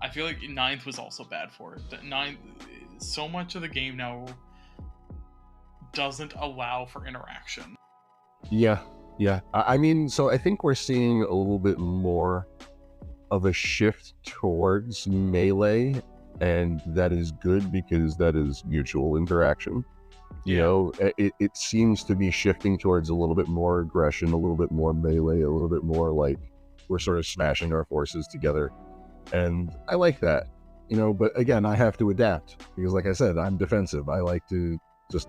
I feel like 9th was also bad for it. 9th, so much of the game now doesn't allow for interaction. Yeah. I mean, so I think we're seeing a little bit more of a shift towards melee, and that is good because that is mutual interaction. You know, it seems to be shifting towards a little bit more aggression, a little bit more melee, a little bit more like we're sort of smashing our forces together. And I like that, you know, but again, I have to adapt because like I said, I'm defensive. I like to just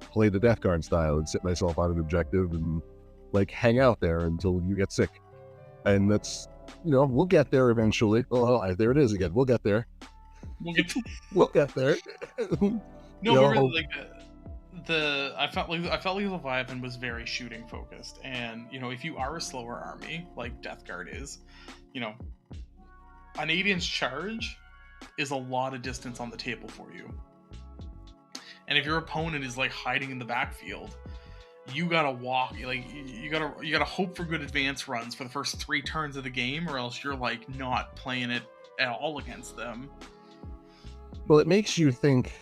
play the Death Guard style and sit myself on an objective and like hang out there until you get sick. And that's, you know, we'll get there eventually. Oh, there it is again. We'll get there. We'll get there. No, but really, like I felt like Leviathan was very shooting focused, and you know, if you are a slower army like Death Guard is, you know, an 8-inch charge is a lot of distance on the table for you. And if your opponent is like hiding in the backfield, you gotta walk, like you gotta hope for good advance runs for the first 3 turns of the game, or else you're like not playing it at all against them. Well, it makes you think.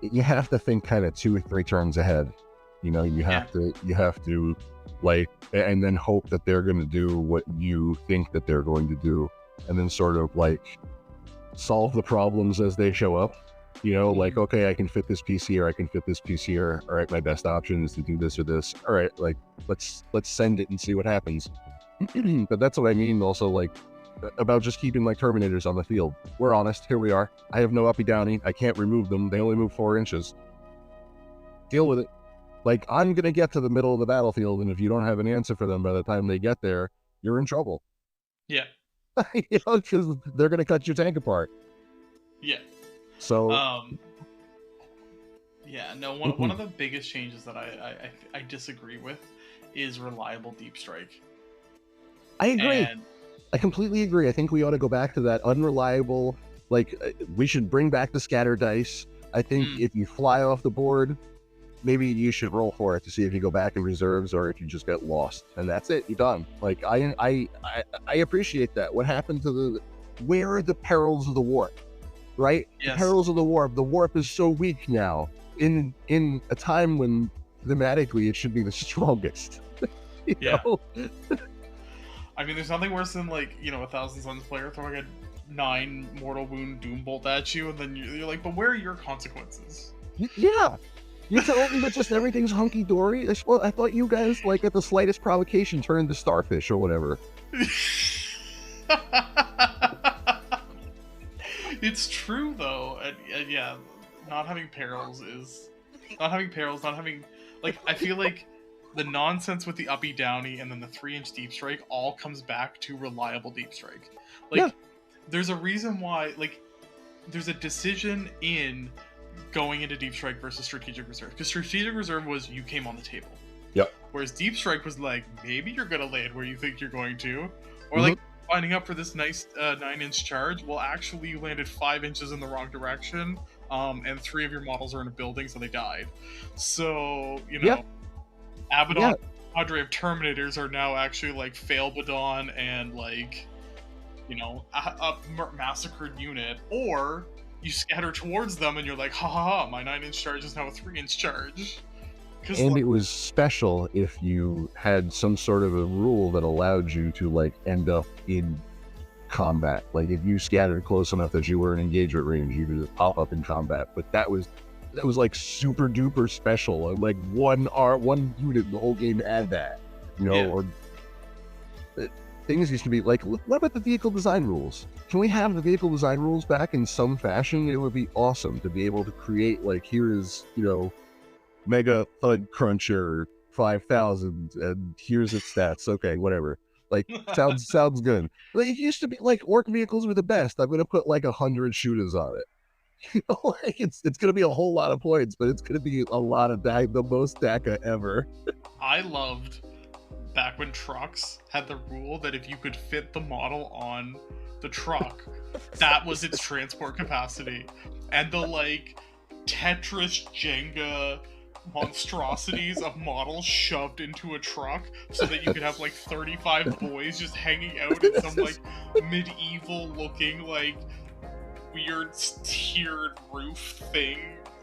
You have to think kind of 2 or 3 turns ahead. You know, you have to like, and then hope that they're going to do what you think that they're going to do, and then sort of like solve the problems as they show up. You know, like, okay, I can fit this piece here, I can fit this piece here. All right, my best option is to do this or this. All right, like let's send it and see what happens. But that's what I mean. Also, like, about just keeping like Terminators on the field. We're honest, here we are. I have no uppy downy, I can't remove them, they only move 4 inches. Deal with it. Like, I'm gonna get to the middle of the battlefield, and if you don't have an answer for them by the time they get there, you're in trouble. Yeah. You know, because they're gonna cut your tank apart. Yeah. So yeah, no, one of the biggest changes that I disagree with is reliable deep strike. I agree. I completely agree. I think we ought to go back to that unreliable, like, we should bring back the scatter dice. I think if you fly off the board, maybe you should roll for it to see if you go back in reserves or if you just get lost. And that's it, you're done. Like, I appreciate that. What happened to where are the perils of the warp, right? Yes. Perils of the warp is so weak now in a time when thematically it should be the strongest. you know? I mean, there's nothing worse than, like, you know, a Thousand Suns player throwing a 9 mortal wound doom bolt at you, and then you're like, but where are your consequences? Yeah. You're telling me that just everything's hunky-dory? Well, I thought you guys, like, at the slightest provocation turned to starfish or whatever. It's true, though. And yeah, not having perils, like, I feel like the nonsense with the uppy downy and then the 3-inch deep strike all comes back to reliable deep strike. Like, there's a reason why, like, there's a decision in going into deep strike versus strategic reserve, because strategic reserve was you came on the table. Yep. Whereas deep strike was like, maybe you're gonna land where you think you're going to, or like finding up for this nice 9-inch charge. Well, actually, you landed 5 inches in the wrong direction, and 3 of your models are in a building, so they died. So you know. Abaddon, cadre of Terminators are now actually like Failbadon and like, you know, a massacred unit, or you scatter towards them and you're like, ha ha ha, my 9-inch charge is now a 3-inch charge. And like, it was special if you had some sort of a rule that allowed you to like end up in combat. Like if you scattered close enough that you were in engagement range, you could just pop up in combat. But that was like super duper special. Like one unit in the whole game had that, you know. Or things used to be like, what about the vehicle design rules? Can we have the vehicle design rules back in some fashion? It would be awesome to be able to create, like, here is, you know, Mega Thud Cruncher 5000 and here's its stats. Okay, whatever. Like, sounds good. Like, it used to be like orc vehicles were the best. I'm gonna put like 100 shooters on it. You know, like it's gonna be a whole lot of points, but it's gonna be a lot of the most DACA ever. I loved back when trucks had the rule that if you could fit the model on the truck, that was its transport capacity, and the like Tetris Jenga monstrosities of models shoved into a truck so that you could have like 35 boys just hanging out in some like medieval looking like weird tiered roof thing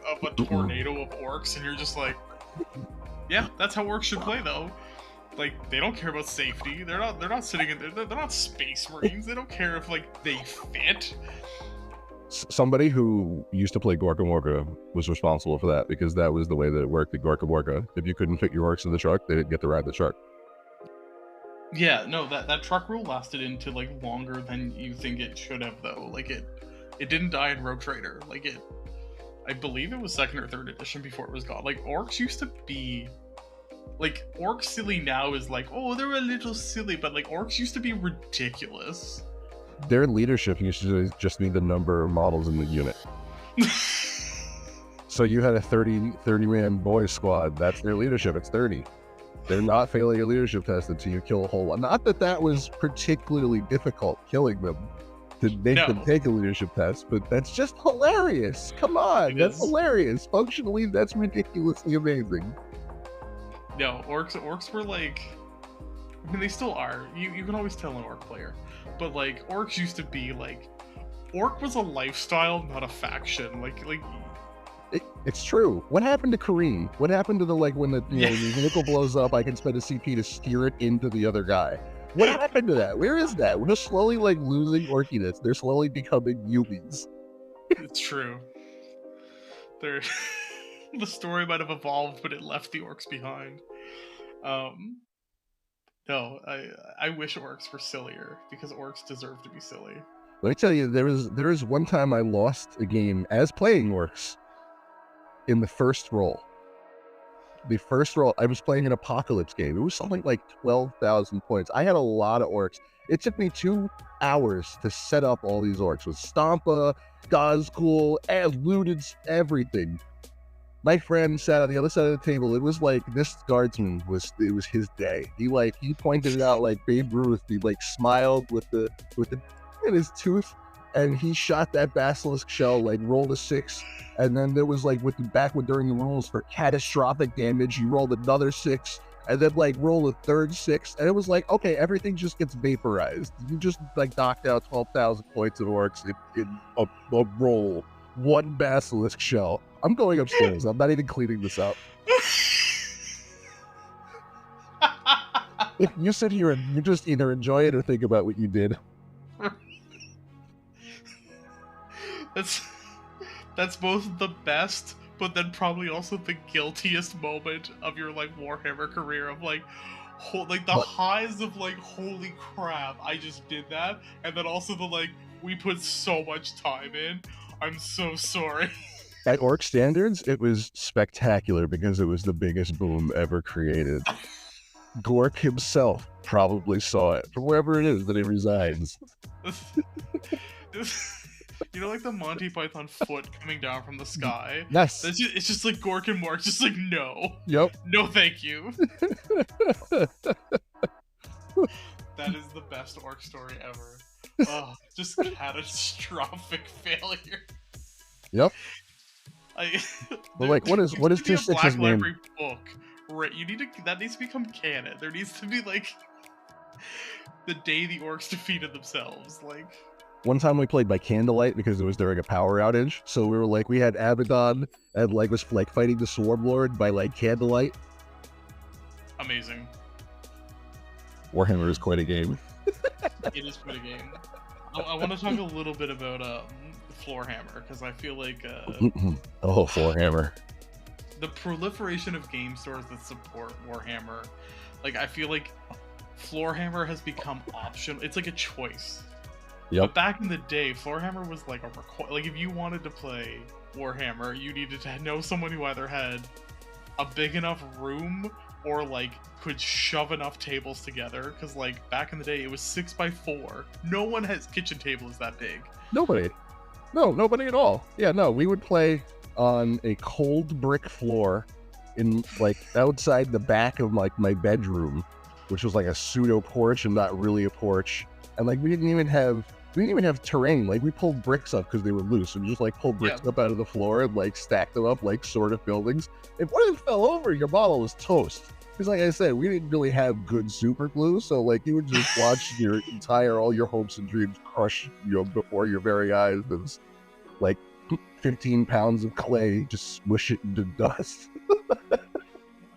of a tornado of orcs, and you're just like, yeah, that's how orcs should play though. Like, they don't care about safety. They're not sitting in there. They're not space marines. They don't care if like they fit. Somebody who used to play Gorkamorka was responsible for that, because that was the way that it worked at Gorkamorka. If you couldn't fit your orcs in the truck, they didn't get to ride the truck. Yeah, no, that truck rule lasted into like longer than you think it should have, though. Like it didn't die in Rogue Trader. Like I believe it was 2nd or 3rd edition before it was gone. Like orcs used to be, like orc silly now is like, oh, they're a little silly, but like orcs used to be ridiculous. Their leadership used to just be the number of models in the unit. So you had a 30 man boys squad. That's their leadership. It's 30. They're not failing a leadership test until you kill a whole lot. Not that that was particularly difficult, killing them, to make them take a leadership test, but that's just hilarious. Come on, that's hilarious. Functionally, that's ridiculously amazing. No, orcs were like, I mean, they still are. You can always tell an orc player, but like orcs used to be like, orc was a lifestyle, not a faction. Like. It's true. What happened to Kareem? What happened to the, like, when the the vehicle blows up, I can spend a CP to steer it into the other guy? What happened to that? Where is that? We're slowly, like, losing orkiness. They're slowly becoming Yumis. It's true. The story might have evolved, but it left the orcs behind. No, I wish orcs were sillier, because orcs deserve to be silly. Let me tell you, there was one time I lost a game as playing orcs. In the first roll, I was playing an apocalypse game. It was something like 12,000 points. I had a lot of orcs. It took me 2 hours to set up all these orcs with Stompa, Gazgul, and looted everything. My friend sat on the other side of the table. It was like this guardsman it was his day. He pointed it out like Babe Ruth. He like smiled with the in his tooth. And he shot that basilisk shell, like rolled a 6, and then there was like during the rolls for catastrophic damage, you rolled another 6, and then like roll a third 6, and it was like, okay, everything just gets vaporized. You just like knocked out 12,000 points of orcs in a roll, 1 basilisk shell. I'm going upstairs. I'm not even cleaning this up. If you sit here and you just either enjoy it or think about what you did. That's both the best, but then probably also the guiltiest moment of your like Warhammer career of like, the highs of like, holy crap, I just did that, and then also the like, we put so much time in. I'm so sorry. At Orc standards, it was spectacular because it was the biggest boom ever created. Gork himself probably saw it from wherever it is that he resides. You know, like the Monty Python foot coming down from the sky? Yes. It's just like Gork and Mork, just like, no. Yep. No, thank you. That is the best orc story ever. Oh, just catastrophic failure. Yep. Well, like, what is 2/6's name? Library book, right? That needs to become canon. There needs to be like the day the orcs defeated themselves, like. One time we played by candlelight because it was during a power outage. So we had Abaddon and was like fighting the Swarm Lord by like candlelight. Amazing. Warhammer is quite a game. It is quite a game. I want to talk a little bit about Floorhammer, because I feel like oh, Floorhammer. The proliferation of game stores that support Warhammer, like I feel like Floorhammer has become optional. It's like a choice. Yep. But back in the day, Floorhammer was like like if you wanted to play Warhammer, you needed to know someone who either had a big enough room or like could shove enough tables together, because like back in the day it was 6x4. No one has kitchen tables that big. Nobody at all. Yeah, no, we would play on a cold brick floor in like outside the back of like my bedroom, which was like a pseudo porch and not really a porch. And like we didn't even have terrain. Like we pulled bricks up because they were loose. We just like pulled bricks up out of the floor and like stacked them up like sort of buildings. If one of them fell over, your model was toast. Because like I said, we didn't really have good super glue, so like you would just watch all your hopes and dreams crush, before your very eyes. There's like 15 pounds of clay, just smush it into dust.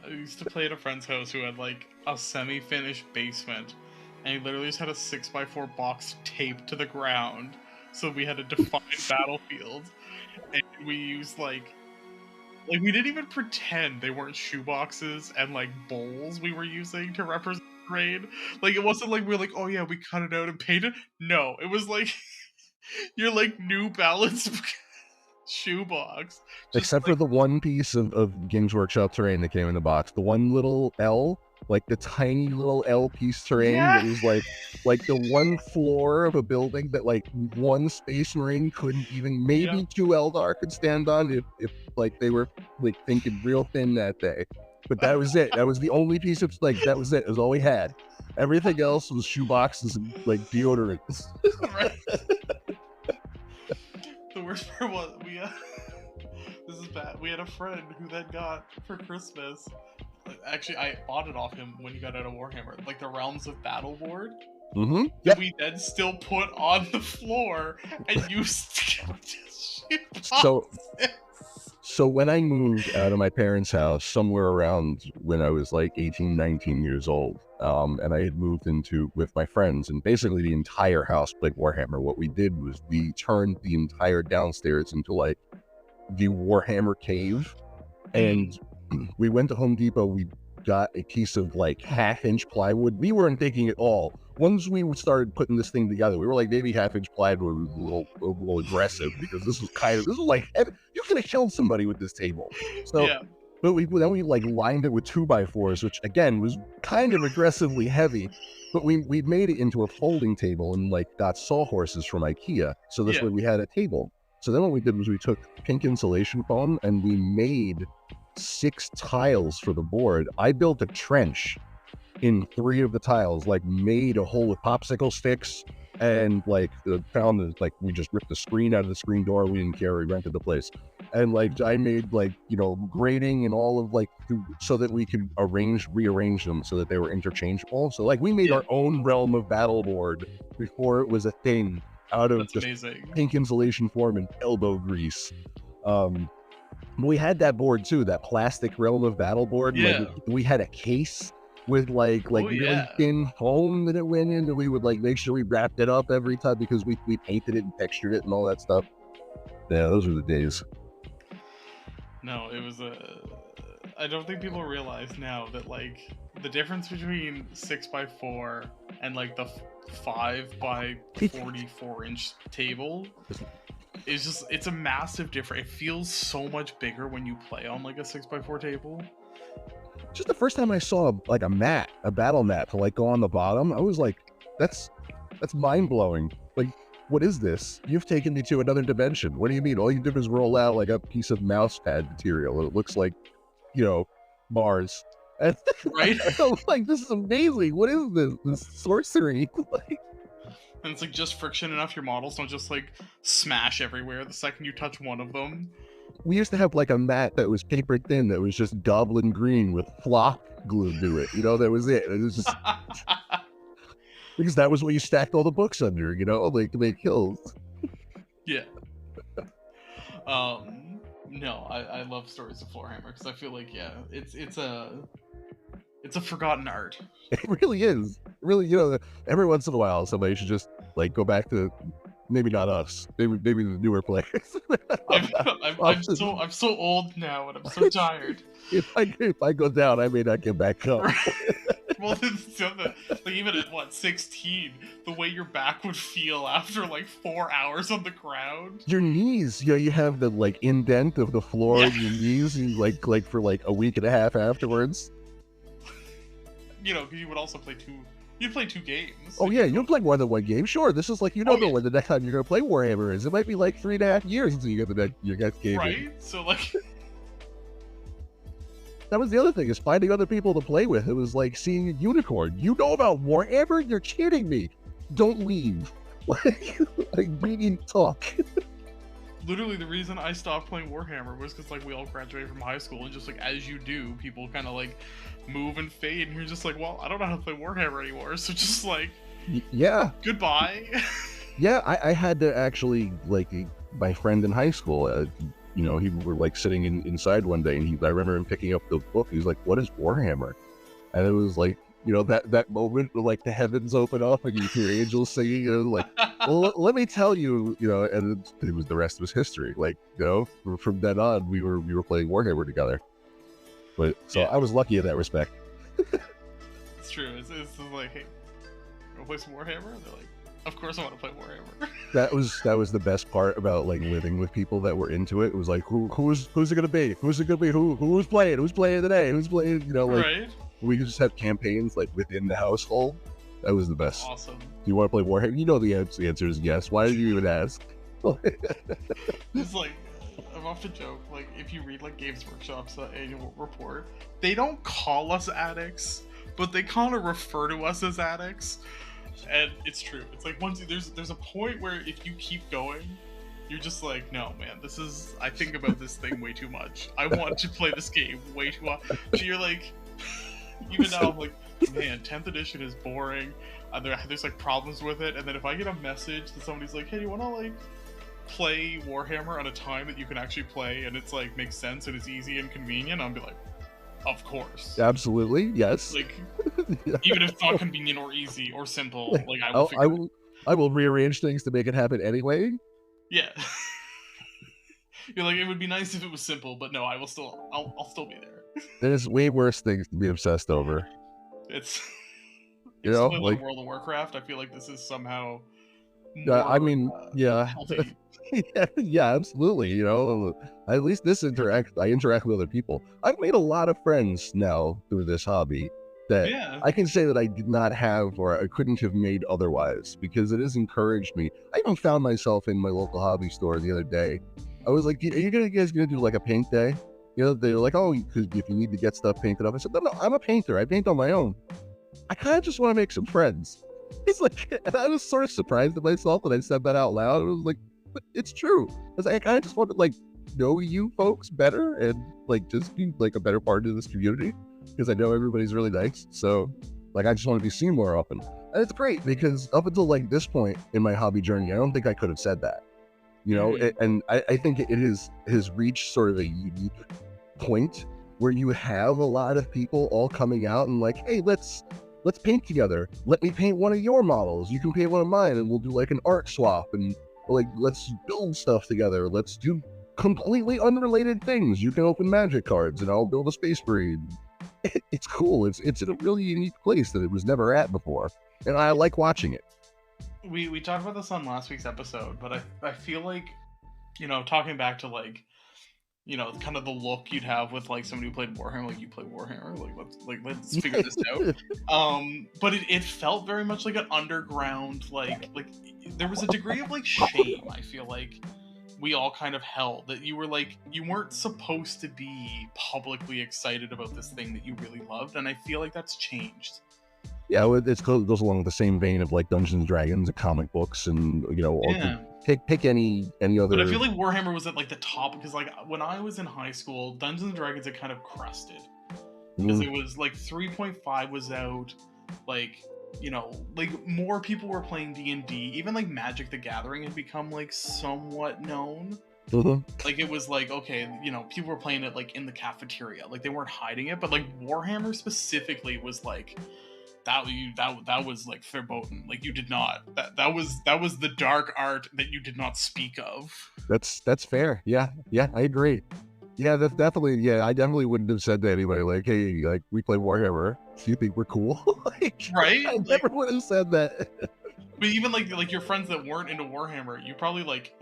I used to play at a friend's house who had like a semi-finished basement, and he literally just had a 6x4 box taped to the ground so we had a defined battlefield, and we used like we didn't even pretend they weren't shoeboxes and like bowls we were using to represent terrain. Like it wasn't like we were like, oh yeah, we cut it out and painted. No, it was like your like New Balance shoebox. Just Except for the one piece of Games Workshop terrain that came in the box, the one little L, like the tiny little L piece terrain that was like the one floor of a building that like one Space Marine couldn't even, maybe two Eldar could stand on if like they were like thinking real thin that day. But that was it. That was the only piece of like that was it. It was all we had. Everything else was shoeboxes and like deodorants. Right. The worst part was this is bad. We had a friend who then got for Christmas. Actually, I bought it off him when he got out of Warhammer, like the Realms of Battle board. Mm-hmm. Yep. We then still put on the floor and used So when I moved out of my parents' house somewhere around when I was like 18, 19 years old, and I had moved into with my friends, and basically the entire house played Warhammer. What we did was we turned the entire downstairs into like the Warhammer cave, and we went to Home Depot. We got a piece of like 1/2-inch plywood. We weren't thinking at all. Once we started putting this thing together, we were like, maybe 1/2-inch plywood was a little aggressive, because this was like, you could have killed somebody with this table. So, but then we like lined it with 2x4s, which again was kind of aggressively heavy. But we made it into a folding table and like got sawhorses from IKEA. So this way we had a table. So then what we did was we took pink insulation foam and we made 6 tiles for the board. I built a trench in 3 of the tiles, like made a hole with popsicle sticks, and like found the, like we just ripped the screen out of the screen door. We didn't care. We rented the place, and like I made like grating and all of like so that we could rearrange them so that they were interchangeable. So like we made our own Realm of Battle board before it was a thing, out of just pink insulation foam and elbow grease. We had that board too, that plastic Realm of Battle board. Like, we had a case with like really thin foam that it went in, and we would like make sure we wrapped it up every time because we painted it and textured it and all that stuff. Yeah, those were the days. No, it was I don't think people realize now that like the difference between 6x4 and like the 5x44-inch table is just, it's a massive difference. It feels so much bigger when you play on like a 6x4 table. Just the first time I saw like a battle mat to like go on the bottom, I was like, that's mind-blowing. Like, what is this? You've taken me to another dimension. What do you mean? All you did was roll out like a piece of mouse pad material. It looks like, Mars. Right? I'm like, this is amazing. What is this? This sorcery. And it's like just friction enough your models don't just like smash everywhere the second you touch one of them. We used to have like a mat that was paper thin that was just goblin green with flop glued to it. That was it. It was just because that was what you stacked all the books under, like to make hills. Yeah. No, I love Stories of Warhammer because I feel like it's a forgotten art. It really is. Really, every once in a while somebody should just like go back to, maybe not us, maybe the newer players. I'm so old now and I'm so tired. If I go down, I may not get back up. Well, like even at 16, the way your back would feel after like 4 hours on the ground. Your knees, you have the like indent of the floor in your knees, and like for like a week and a half afterwards. Because you would also play you'd play 2 games. Oh yeah, you'll play more than 1 game. Sure, this is like, know when the next time you're gonna play Warhammer is. It might be like 3.5 years until you get your next game. Right? So like that was the other thing, is finding other people to play with. It was like seeing a unicorn. You know about Warhammer? You're kidding me. Don't leave. Like we need to talk. Literally, the reason I stopped playing Warhammer was because like we all graduated from high school, and just like as you do, people kind of like move and fade, and you're just like, well, I don't know how to play Warhammer anymore, so just like, goodbye. Yeah, I had to actually, like, my friend in high school, he were like sitting inside one day, and I remember him picking up the book. He was like, what is Warhammer? And it was like You know, that moment where like the heavens open up and you hear angels singing, and like, well, let me tell you, you know, and it was, the rest was history. Like, you know, from then on, we were playing Warhammer together. But so Yeah. I was lucky in that respect. It's true. It's like, hey, wanna play some Warhammer? And they're like, of course I want to play Warhammer. That was the best part about like living with people that were into it. It was like, who's it gonna be? Who's it gonna be? Who's playing? Who's playing today? Who's playing? You know, like Right? we could just have campaigns like within the household. That was the best. Awesome. Do you want to play Warhammer? You know the answer is yes. Why did you even ask? It's like, I'm off to joke, like, if you read, like, Games Workshop's annual report, they don't call us addicts, but they kind of refer to us as addicts, and it's true. It's like, there's a point where if you keep going, you're just like, no, man, I think about this thing way too much. I want to play this game way too often. So you're like, even now, I'm like, man, 10th edition is boring, there's, like, problems with it, and then if I get a message that somebody's like, hey, do you want to, like, play Warhammer on a time that you can actually play and it's like makes sense and it's easy and convenient, I'll be like, of course. Absolutely, yes. Like, Yeah. even if it's not convenient or easy or simple, like I will rearrange things to make it happen anyway. Yeah. You're like, it would be nice if it was simple, but no, I'll still be there. There's way worse things to be obsessed over. It's You know, like like World of Warcraft. I feel like this is somehow I mean, yeah. healthy. Yeah, absolutely. You know, at least I interact with other people. I've made a lot of friends now through this hobby that Yeah. I can say that I did not have or I couldn't have made otherwise, because it has encouraged me. I even found myself in my local hobby store the other day. I was like, are you guys gonna do like a paint day? You know, they're like, oh, because if you need to get stuff painted up. I said, no, I'm a painter. I paint on my own. I kind of just want to make some friends. It's like, and I was sort of surprised at myself when I said that out loud. It was like, but it's true. Because I kind of just want to like know you folks better and like just be like a better part of this community, because I know everybody's really nice. So like I just want to be seen more often. And it's great because up until like this point in my hobby journey, I don't think I could have said that. You know, and I think it has reached sort of a unique point where you have a lot of people all coming out and like, hey, let's paint together. Let me paint one of your models. You can paint one of mine, and we'll do like an art swap, and like let's build stuff together. Let's do completely unrelated things. You can open magic cards, and I'll build a space marine. It's cool. It's in a really unique place that it was never at before, and I like watching it. We talked about this on last week's episode, but I feel like, you know, talking back to like, you know, kind of the look you'd have with like somebody who played Warhammer, like you play Warhammer, let's figure this out. But it felt very much like an underground, like there was a degree of like shame, I feel like we all kind of held, that you weren't supposed to be publicly excited about this thing that you really loved, and I feel like that's changed. Yeah, it goes along the same vein of like Dungeons and Dragons and comic books, and you know, pick any other. But I feel like Warhammer was at like the top, because like when I was in high school, Dungeons and Dragons had kind of crusted, because it was like 3.5 was out, like, you know, like more people were playing D&D, even like Magic the Gathering had become like somewhat known. Like it was like, okay, you know, people were playing it like in the cafeteria, like they weren't hiding it, but like Warhammer specifically was like that was like verboten. Like you did not, that was the dark art that you did not speak of. That's fair. Yeah, I agree. Yeah, that's definitely, yeah, I definitely wouldn't have said to anybody like, hey, like we play Warhammer, do you think we're cool? Like, right? I never would have said that. But even like your friends that weren't into Warhammer, you probably like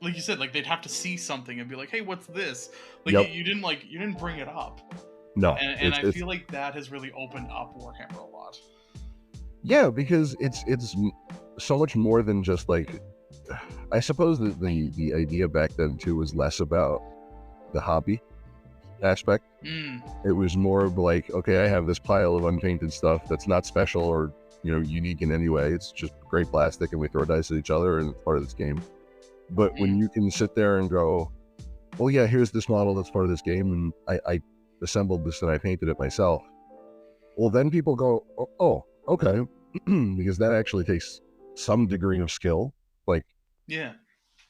you said, like they'd have to see something and be like, hey, what's this? Like you didn't bring it up. No, and I feel like that has really opened up Warhammer a lot. Yeah, because it's so much more than just like, I suppose that the idea back then too was less about the hobby aspect. It was more of like, okay, I have this pile of unpainted stuff that's not special or, you know, unique in any way. It's just gray plastic and we throw dice at each other and it's part of this game. But when you can sit there and go, well, yeah, here's this model that's part of this game, and I assembled this and I painted it myself. Well, then people go, oh, okay, because that actually takes some degree of skill. Like, yeah,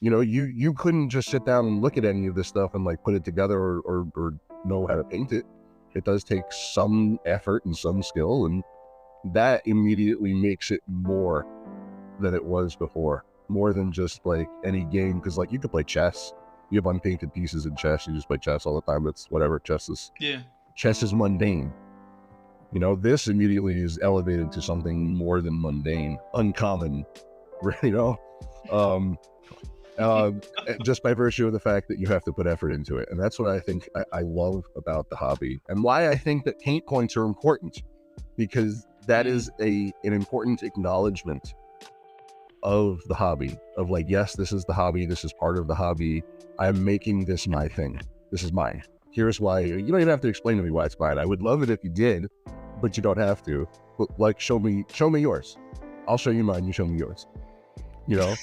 you know, you couldn't just sit down and look at any of this stuff and like put it together or know how to paint it. It does take some effort and some skill, and that immediately makes it more than it was before, more than just like any game. Because like you could play chess, you have unpainted pieces in chess, you just play chess all the time. It's whatever. Chess is mundane. You know, this immediately is elevated to something more than mundane, uncommon, you know, just by virtue of the fact that you have to put effort into it. And that's what I think I love about the hobby, and why I think that paint points are important, because that is an important acknowledgement of the hobby, of like, yes, this is the hobby, this is part of the hobby, I'm making this my thing, this is mine. Here's why. You don't even have to explain to me why it's mine. I would love it if you did, but you don't have to. But like, show me yours. I'll show you mine, you show me yours. You know?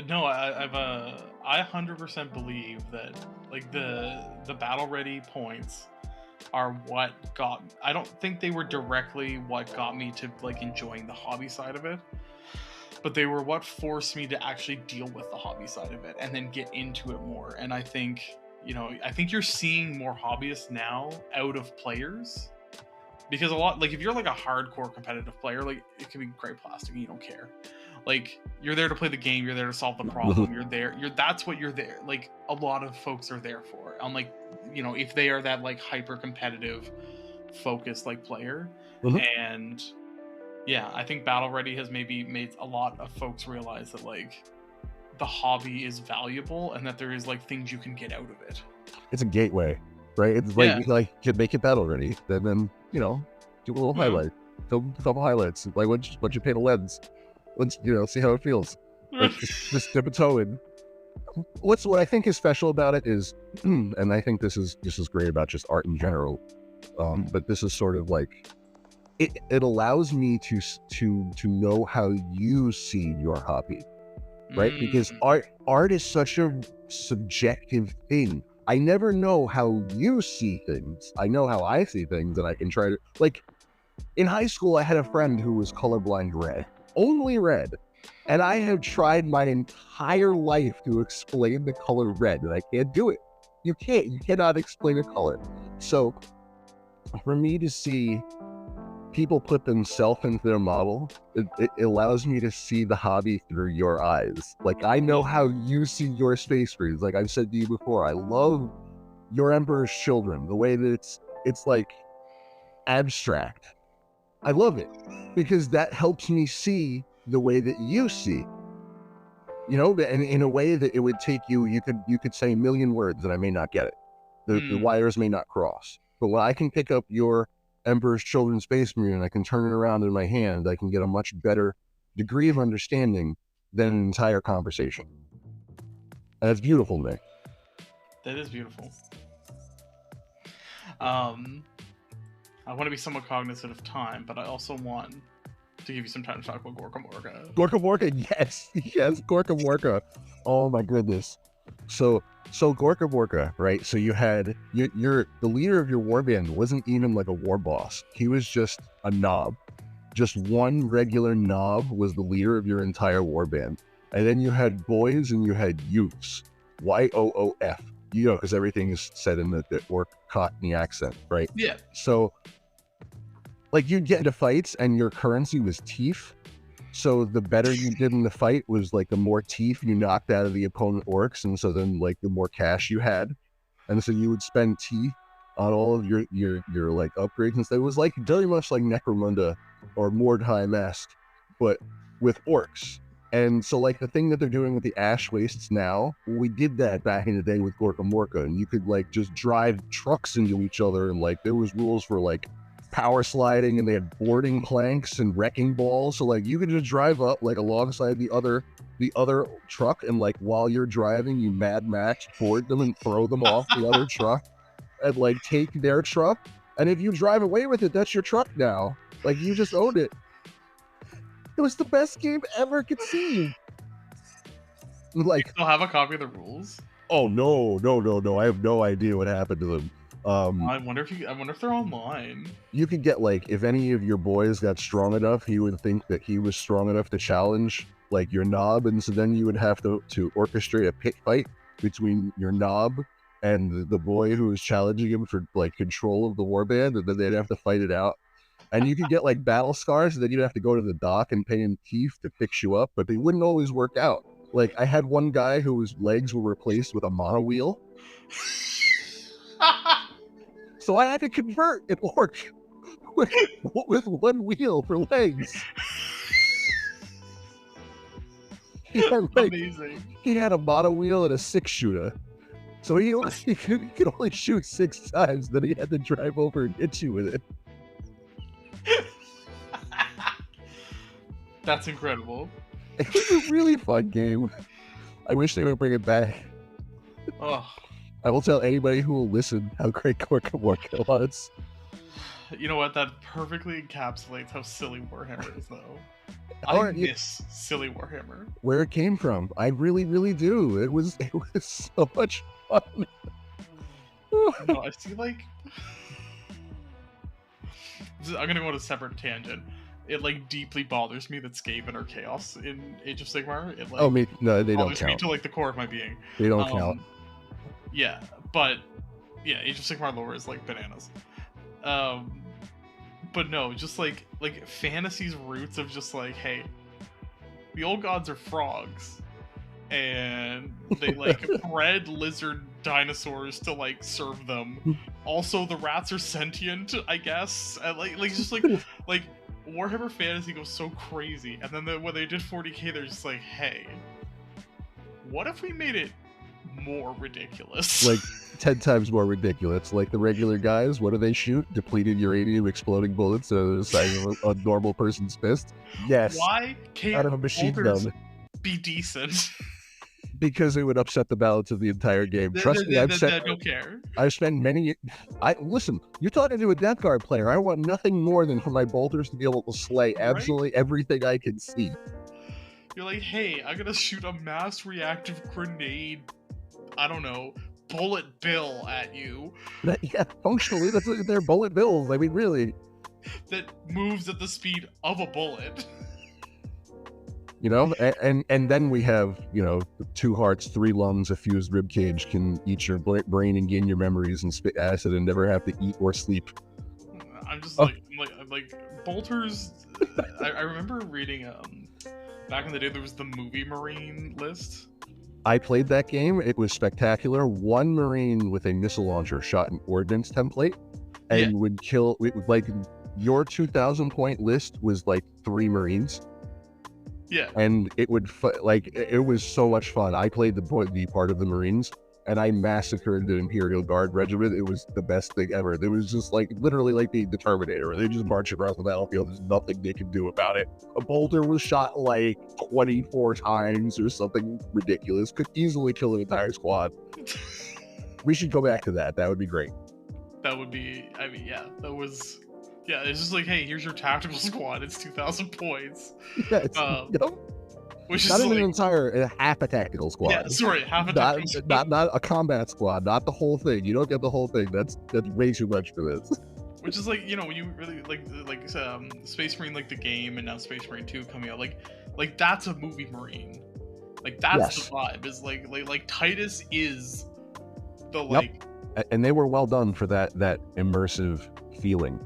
No, I 100% believe that like the battle ready points are what got. I don't think they were directly what got me to like enjoying the hobby side of it, but they were what forced me to actually deal with the hobby side of it and then get into it more. And I think, you know, I think you're seeing more hobbyists now out of players, because a lot, like if you're like a hardcore competitive player, like it can be gray plastic and you don't care. Like you're there to play the game, you're there to solve the problem, that's what you're there. Like a lot of folks are there for. Unlike, you know, if they are that like hyper competitive focused like player. And yeah, I think Battle Ready has maybe made a lot of folks realize that like the hobby is valuable and that there is like things you can get out of it. It's a gateway, right? It's like, like you make it Battle Ready, then you know, do a little highlight, film a couple highlights, like once you paint a lens, let's, you know, see how it feels. Like, just dip a toe in. What I think is special about it is, and I think this is great about just art in general, but this is sort of like, it allows me to know how you see your hobby, right? Because art is such a subjective thing. I never know how you see things. I know how I see things, and I can try to, like, in high school, I had a friend who was colorblind red, only red. And I have tried my entire life to explain the color red, and I can't do it. You cannot explain a color. So for me to see people put themselves into their model, it allows me to see the hobby through your eyes. Like, I know how you see your Space Marines. Like I've said to you before, I love your Emperor's Children, the way that it's like abstract. I love it because that helps me see the way that you see, you know, and in a way that it would take you could say a million words and I may not get it. The wires may not cross. But when I can pick up your Emperor's Children Space Marine and I can turn it around in my hand, I can get a much better degree of understanding than an entire conversation. And that's beautiful to me. That is beautiful. I want to be somewhat cognizant of time, but I also want to give you some time to talk about Gorkamorka. Gorkamorka, yes, Gorkamorka. Oh my goodness. So Gorkamorka, right? So you had the leader of your warband wasn't even like a war boss. He was just a knob. Just one regular knob was the leader of your entire warband. And then you had boys and you had youths. YOOF. You know, because everything is said in the Orc Cockney accent, right? Yeah. So, like, you'd get into fights and your currency was teeth. So the better you did in the fight was like the more teeth you knocked out of the opponent orcs, and so then like the more cash you had, and so you would spend teeth on all of your like upgrades and stuff. It was like very much like Necromunda or Mordheim-esque, but with orcs. And so like the thing that they're doing with the Ash Wastes now, we did that back in the day with Gorkamorka, and you could like just drive trucks into each other, and like there was rules for like power sliding, and they had boarding planks and wrecking balls, so like you could just drive up like alongside the other truck, and like while you're driving you Mad Max board them and throw them off the other truck and like take their truck, and if you drive away with it, that's your truck now. Like you just owned it. It was the best game ever conceived. Like, you still have a copy of the rules? Oh no, I have no idea what happened to them. I wonder if they're online. You could get like, if any of your boys got strong enough, he would think that he was strong enough to challenge like your knob, and so then you would have to orchestrate a pit fight between your knob and the boy who was challenging him for like control of the warband, and then they'd have to fight it out. And you could get like battle scars, and then you'd have to go to the dock and pay him teeth to fix you up, but they wouldn't always work out. Like I had one guy whose legs were replaced with a monowheel, so I had to convert an orc with one wheel for legs. He had, like, Amazing. he had a monowheel and a 6-shooter. So he could only shoot 6 times, then he had to drive over and hit you with it. That's incredible. It was a really fun game. I wish they would bring it back. Oh, I will tell anybody who will listen how great Gorkamorka was. you know what? That perfectly encapsulates how silly Warhammer is, though. Or, I miss silly Warhammer. Where it came from. I really, really do. It was so much fun. No, I see, like... I'm gonna go on a separate tangent. It, like, deeply bothers me that Skaven are chaos in Age of Sigmar. It, like, No, they don't bothers me count. to, like, the core of my being. They don't count. Yeah, but... Yeah, Age of Sigmar lore is, like, bananas. But no, just, like fantasy's roots of just, like, hey, the old gods are frogs. And they, like, bred lizard dinosaurs to, like, serve them. Also, the rats are sentient, I guess. And, like just, like, Warhammer Fantasy goes so crazy. And then when they did 40k, they're just like, hey, what if we made it more ridiculous? Like, 10 times more ridiculous. Like the regular guys, what do they shoot? Depleted uranium exploding bullets the size of a normal person's fist? Yes. Why can't out of a machine bolters gun? be decent? Because it would upset the balance of the entire game. Trust me, I don't care. I've spent many... Listen, you're talking to a Death Guard player. I want nothing more than for my bolters to be able to slay absolutely everything I can see. You're like, hey, I'm gonna shoot a mass reactive grenade, I don't know, bullet bill at you. Yeah, functionally, that's what they're bullet bills. I mean, really. That moves at the speed of a bullet. You know, and then we have, 2 hearts, 3 lungs, a fused rib cage can eat your brain and gain your memories and spit acid and never have to eat or sleep. I'm just like bolters. I remember reading back in the day there was the movie Marine list. I played that game. It was spectacular. 1 Marine with a missile launcher shot an ordnance template and would kill. Like your 2,000 point list was like 3 Marines. Yeah, and it would it was so much fun. I played the part of the Marines, and I massacred the Imperial Guard regiment. It was the best thing ever. It was just like literally like the Terminator. They just march across the battlefield. There's nothing they can do about it. A bolter was shot like 24 times or something ridiculous. Could easily kill an entire squad. We should go back to that. That would be great. That would be. I mean, yeah, that was. Yeah, it's just like, hey, here's your tactical squad. It's 2,000 points. Yeah, which not is an like, entire half a tactical squad. Yeah, sorry, half a tactical squad. Not a combat squad. Not the whole thing. You don't get the whole thing. That's way too much for this. Which is like, when you really like Space Marine, like the game, and now Space Marine 2 coming out, like that's a movie Marine. Like that's the vibe. Is like Titus is the like. Yep. And they were well done for that immersive feeling.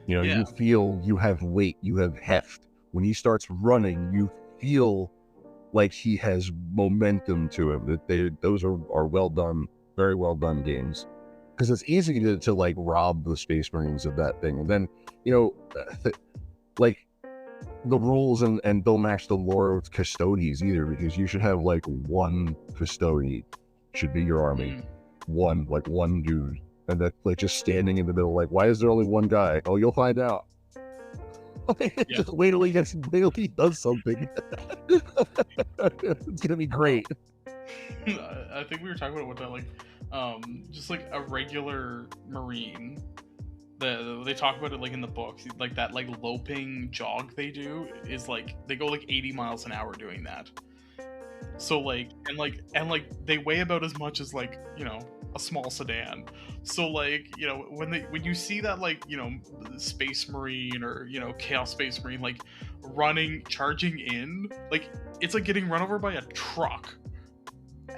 You feel you have weight, you have heft. When he starts running, you feel like he has momentum to him. That those are well done, very well done games. Because it's easy to like rob the Space Marines of that thing. And then, like the rules and don't match the lore with custodies either, because you should have like 1 custody should be your army. One dude. And that's like just standing in the middle, like, why is there only 1 guy? Oh, you'll find out. Just wait till he does something. It's gonna be great. I think we were talking about what that, like, just like a regular Marine. They talk about it like in the books, like that like loping jog they do is like they go like 80 miles an hour doing that. So like and they weigh about as much as like a small sedan. So like when you see that like Space Marine or Chaos Space Marine like charging in, like it's like getting run over by a truck,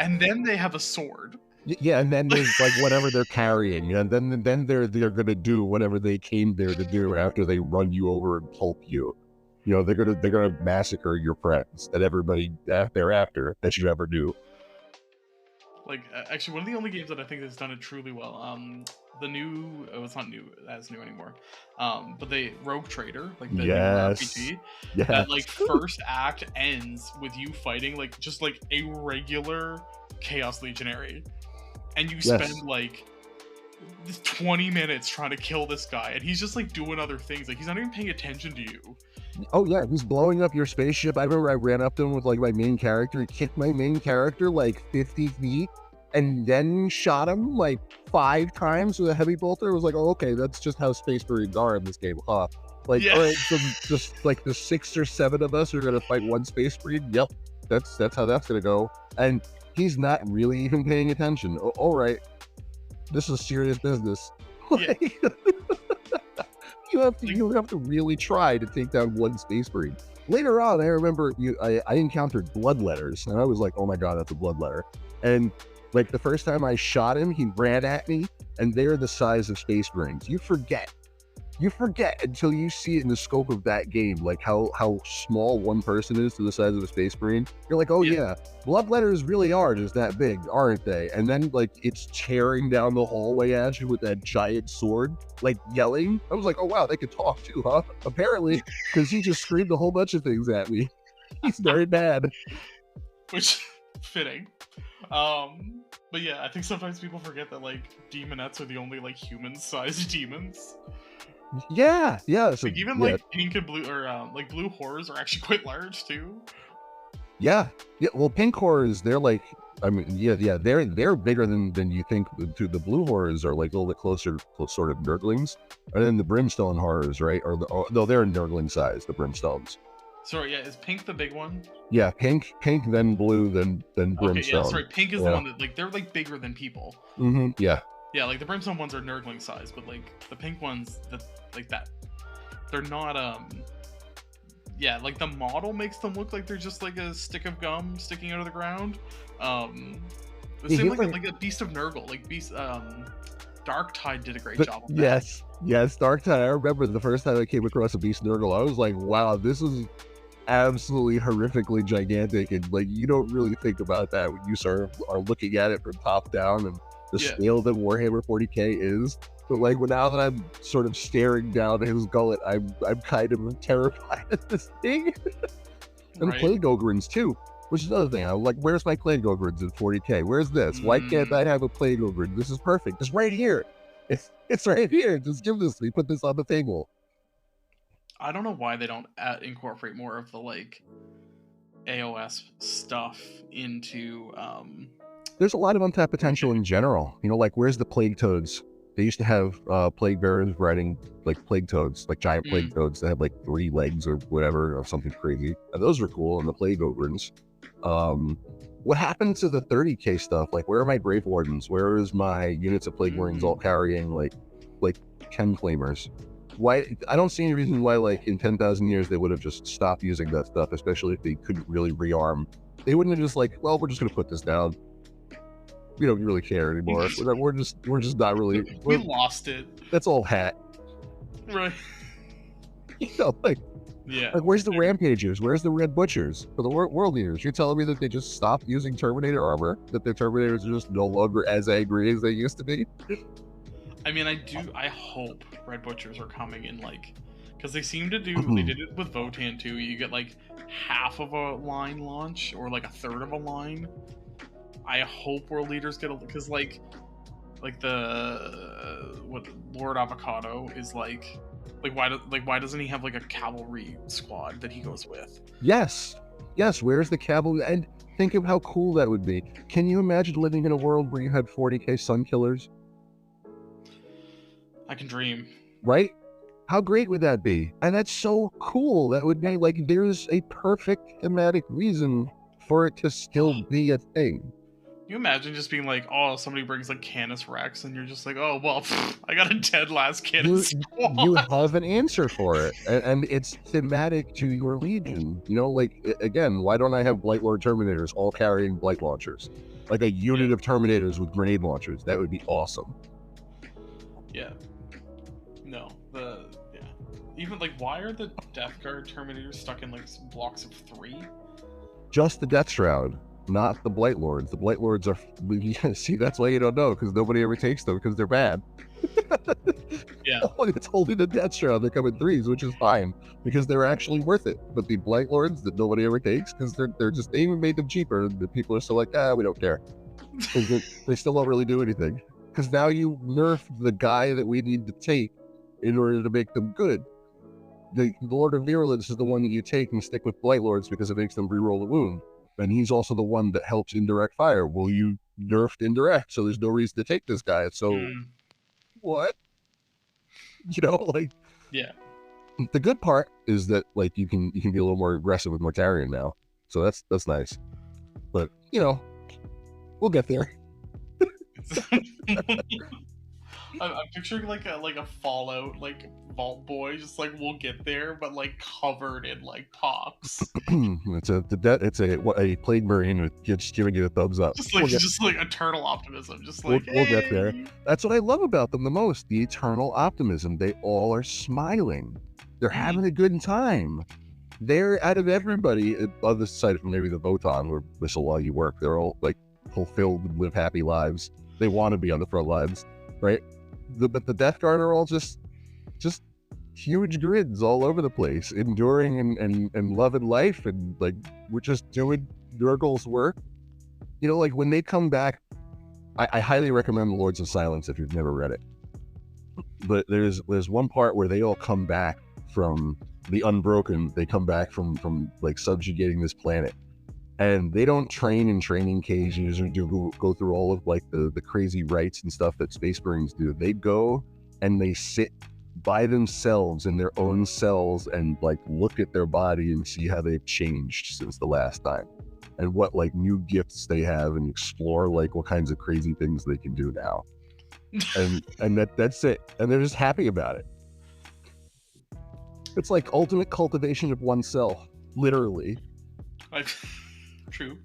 and then they have a sword. Yeah, and then there's like whatever they're carrying, and then they're gonna do whatever they came there to do after they run you over and pulp you. They're gonna massacre your friends and everybody thereafter that you ever knew. Like, actually, one of the only games that I think has done it truly well. The new, oh, it's not new as new anymore. But the Rogue Trader, like the new Yes, RPG, yes, that like first act ends with you fighting like just like a regular Chaos Legionary, and you yes. spend like 20 minutes trying to kill this guy, and he's just like doing other things. Like he's not even paying attention to you. Oh yeah, he's blowing up your spaceship. I remember I ran up to him with like my main character. He kicked my main character like 50 feet and then shot him like 5 times with a heavy bolter. It was like, oh, okay, that's just how Space Marines are in this game, huh? Like, Yeah. all right, so just like the 6 or 7 of us are gonna fight one Space Marine. Yep, that's how that's gonna go. And he's not really even paying attention. All right, this is serious business. Yeah. You have to really try to take down one Space Marine. Later on, I remember I encountered bloodletters, and I was like, oh my god, that's a bloodletter. And like the first time I shot him, he ran at me, and they're the size of Space Marines. You forget until you see it in the scope of that game, like how small one person is to the size of a Space Marine. You're like, oh yeah, bloodletters really are just that big, aren't they? And then like it's tearing down the hallway at you with that giant sword, like yelling. I was like, oh wow, they could talk too, huh? Apparently, because he just screamed a whole bunch of things at me. He's very bad. Which fitting. But yeah, I think sometimes people forget that like demonettes are the only like human-sized demons. Yeah. So, Like even like pink and blue, or like blue horrors are actually quite large too. Yeah. Well, pink horrors, they're like, I mean, yeah, they're bigger than you think. The blue horrors are like a little bit closer to sort of nurglings, and then the brimstone horrors, right? No, they're nurgling size. The brimstones. Sorry, yeah, is pink the big one? Yeah, pink, then blue, then brimstone. Okay, yeah, sorry, pink is the one that like they're like bigger than people. Mm-hmm. Yeah. Yeah, like the brimstone ones are nurgling size, but like the pink ones, like that, they're not. Yeah, like the model makes them look like they're just like a stick of gum sticking out of the ground. The same like a Beast of Nurgle, like Darktide did a great job of that. Yes, Darktide. I remember the first time I came across a Beast Nurgle, I was like, wow, this is absolutely horrifically gigantic, and like you don't really think about that when you sort of are looking at it from top down and the scale that Warhammer 40k is. But like now that I'm sort of staring down his gullet, I'm kind of terrified at this thing. And Plague Ogrins too, which is another thing. I'm like, where's my Plague Ogrins in 40k? Where's this? Why can't I have a Plague Ogrin? This is perfect. It's right here. It's right here. Just give this to me. Put this on the table. I don't know why they don't incorporate more of the like AOS stuff into. There's a lot of untapped potential in general. You know, like where's the Plague Toads? They used to have plague bearers riding like plague toads, like giant plague toads that have like 3 legs or whatever, or something crazy. And those were cool. And the Plague Ogrins. What happened to the 30k stuff? Like, where are my Grave Wardens? Where is my units of Plague Marines all carrying like Chem Flamers? Why? I don't see any reason why, like, in 10,000 years they would have just stopped using that stuff, especially if they couldn't really rearm. They wouldn't have just like, well, we're just gonna put this down. We don't really care anymore. We're just not really. We lost it. That's all hat. Right. You know, like, yeah. Like, where's the Rampagers? Where's the Red Butchers? For the World Leaders, you're telling me that they just stopped using Terminator armor? That their Terminators are just no longer as angry as they used to be? I mean, I hope Red Butchers are coming in, like, because they seem to do. They did it with Votan too. You get like half of a line launch, or like a third of a line. I hope World Leaders get because like the Lord Avocado is like why doesn't he have like a cavalry squad that he goes with? Yes, where's the cavalry? And think of how cool that would be. Can you imagine living in a world where you had 40k Sun Killers? I can dream. Right? How great would that be? And that's so cool. That would be like, there's a perfect thematic reason for it to still be a thing. Can you imagine just being like, oh, somebody brings like Canis Rex, and you're just like, oh, well, I got a dead last Canis. You have an answer for it, and it's thematic to your Legion. You know, like, again, why don't I have Blight Lord Terminators all carrying Blight Launchers? Like a unit of Terminators with grenade launchers. That would be awesome. Yeah. No. Even like, why are the Death Guard Terminators stuck in like blocks of 3? Just the Death Shroud, not the Blight Lords. The Blight Lords are... See, that's why you don't know, because nobody ever takes them, because they're bad. Yeah. It's only the Death Shroud that come in 3s, which is fine, because they're actually worth it. But the Blight Lords that nobody ever takes, because they're just... They even made them cheaper. The people are still like, we don't care. They still don't really do anything. Because now you nerf the guy that we need to take in order to make them good. The Lord of Virulence is the one that you take and stick with Blight Lords because it makes them reroll the wound. And he's also the one that helps indirect fire. Well, you nerfed indirect, so there's no reason to take this guy. So, what? You know, like... Yeah. The good part is that, like, you can be a little more aggressive with Mortarion now. So that's nice. But, you know, we'll get there. I'm picturing like a Fallout like Vault Boy, just like we'll get there, but like covered in like pox. It's a Plague Marine with just giving you a thumbs up. Just like eternal optimism. Just like we'll get there. That's what I love about them the most. The eternal optimism. They all are smiling. They're having a good time. They're, out of everybody, other side from maybe the Voton or Whistle While You Work, they're all like fulfilled and live happy lives. They want to be on the front lines, right? But the Death Guard are all just huge grids all over the place, enduring and loving life, and like we're just doing Nurgle's work. You know, like when they come back, I highly recommend Lords of Silence if you've never read it. But there's one part where they all come back from the Unbroken. They come back from like subjugating this planet. And they don't train in training cages or go through all of like the crazy rites and stuff that Space Marines do. They go and they sit by themselves in their own cells and like look at their body and see how they've changed since the last time and what like new gifts they have, and explore like what kinds of crazy things they can do now. and that's it. And they're just happy about it. It's like ultimate cultivation of oneself, literally. True.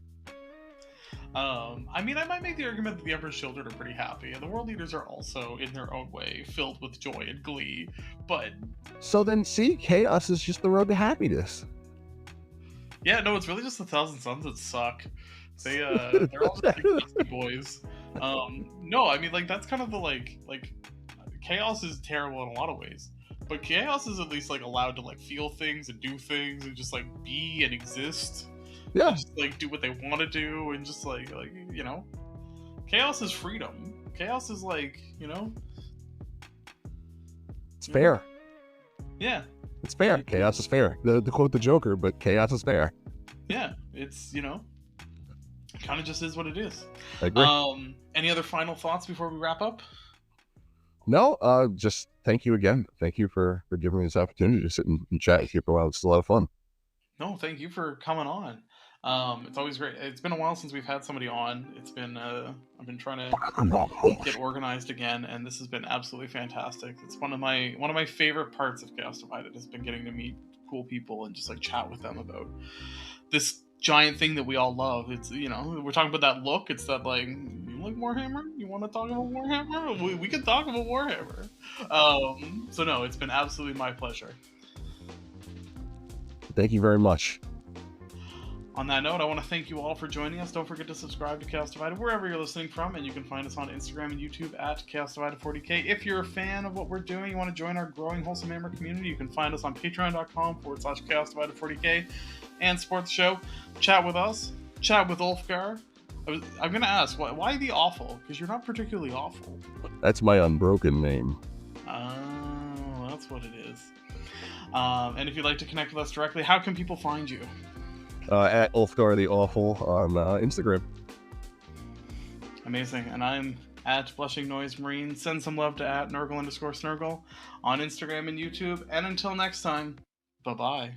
I mean, I might make the argument that the Emperor's Children are pretty happy, and the World Leaders are also, in their own way, filled with joy and glee, but... So then, see, chaos is just the road to happiness. Yeah, no, it's really just the Thousand Suns that suck. They're all just like boys. No, I mean, like, that's kind of the, like, chaos is terrible in a lot of ways. But chaos is at least, like, allowed to, like, feel things and do things and just, like, be and exist. Yeah. And just, like, do what they want to do and just, like, you know. Chaos is freedom. Chaos is, like, you know. It's fair. Yeah. It's fair. Chaos is fair. To quote the Joker, but chaos is fair. Yeah. It's, you know, kind of just is what it is. I agree. Any other final thoughts before we wrap up? No, just thank you again. Thank you for giving me this opportunity to sit and chat with you for a while. It's a lot of fun. No, thank you for coming on. It's always great. It's been a while since we've had somebody on. It's been I've been trying to get organized again, and this has been absolutely fantastic. It's one of my favorite parts of Chaos Divided has been getting to meet cool people and just like chat with them about this giant thing that we all love. It's, you know, we're talking about that look. It's that, like, you like Warhammer? You want to talk about Warhammer? We can talk about Warhammer. So no, it's been absolutely my pleasure. Thank you very much. On that note, I want to thank you all for joining us. Don't forget to subscribe to Chaos Divided wherever you're listening from, and you can find us on Instagram and YouTube at Chaos Divided 40K. If you're a fan of what we're doing, you want to join our growing Wholesome Hammer community, you can find us on patreon.com/Chaos Divided 40K and support the show. Chat with us. Chat with Ulfgar. I'm going to ask, why the Awful? Because you're not particularly awful. That's my Unbroken name. Oh, that's what it is. And if you'd like to connect with us directly, how can people find you? At Ulfgar the Awful on Instagram. Amazing. And I'm at Blushing Noise Marine. Send some love to at Nurgle_Snurgle on Instagram and YouTube. And until next time, bye-bye.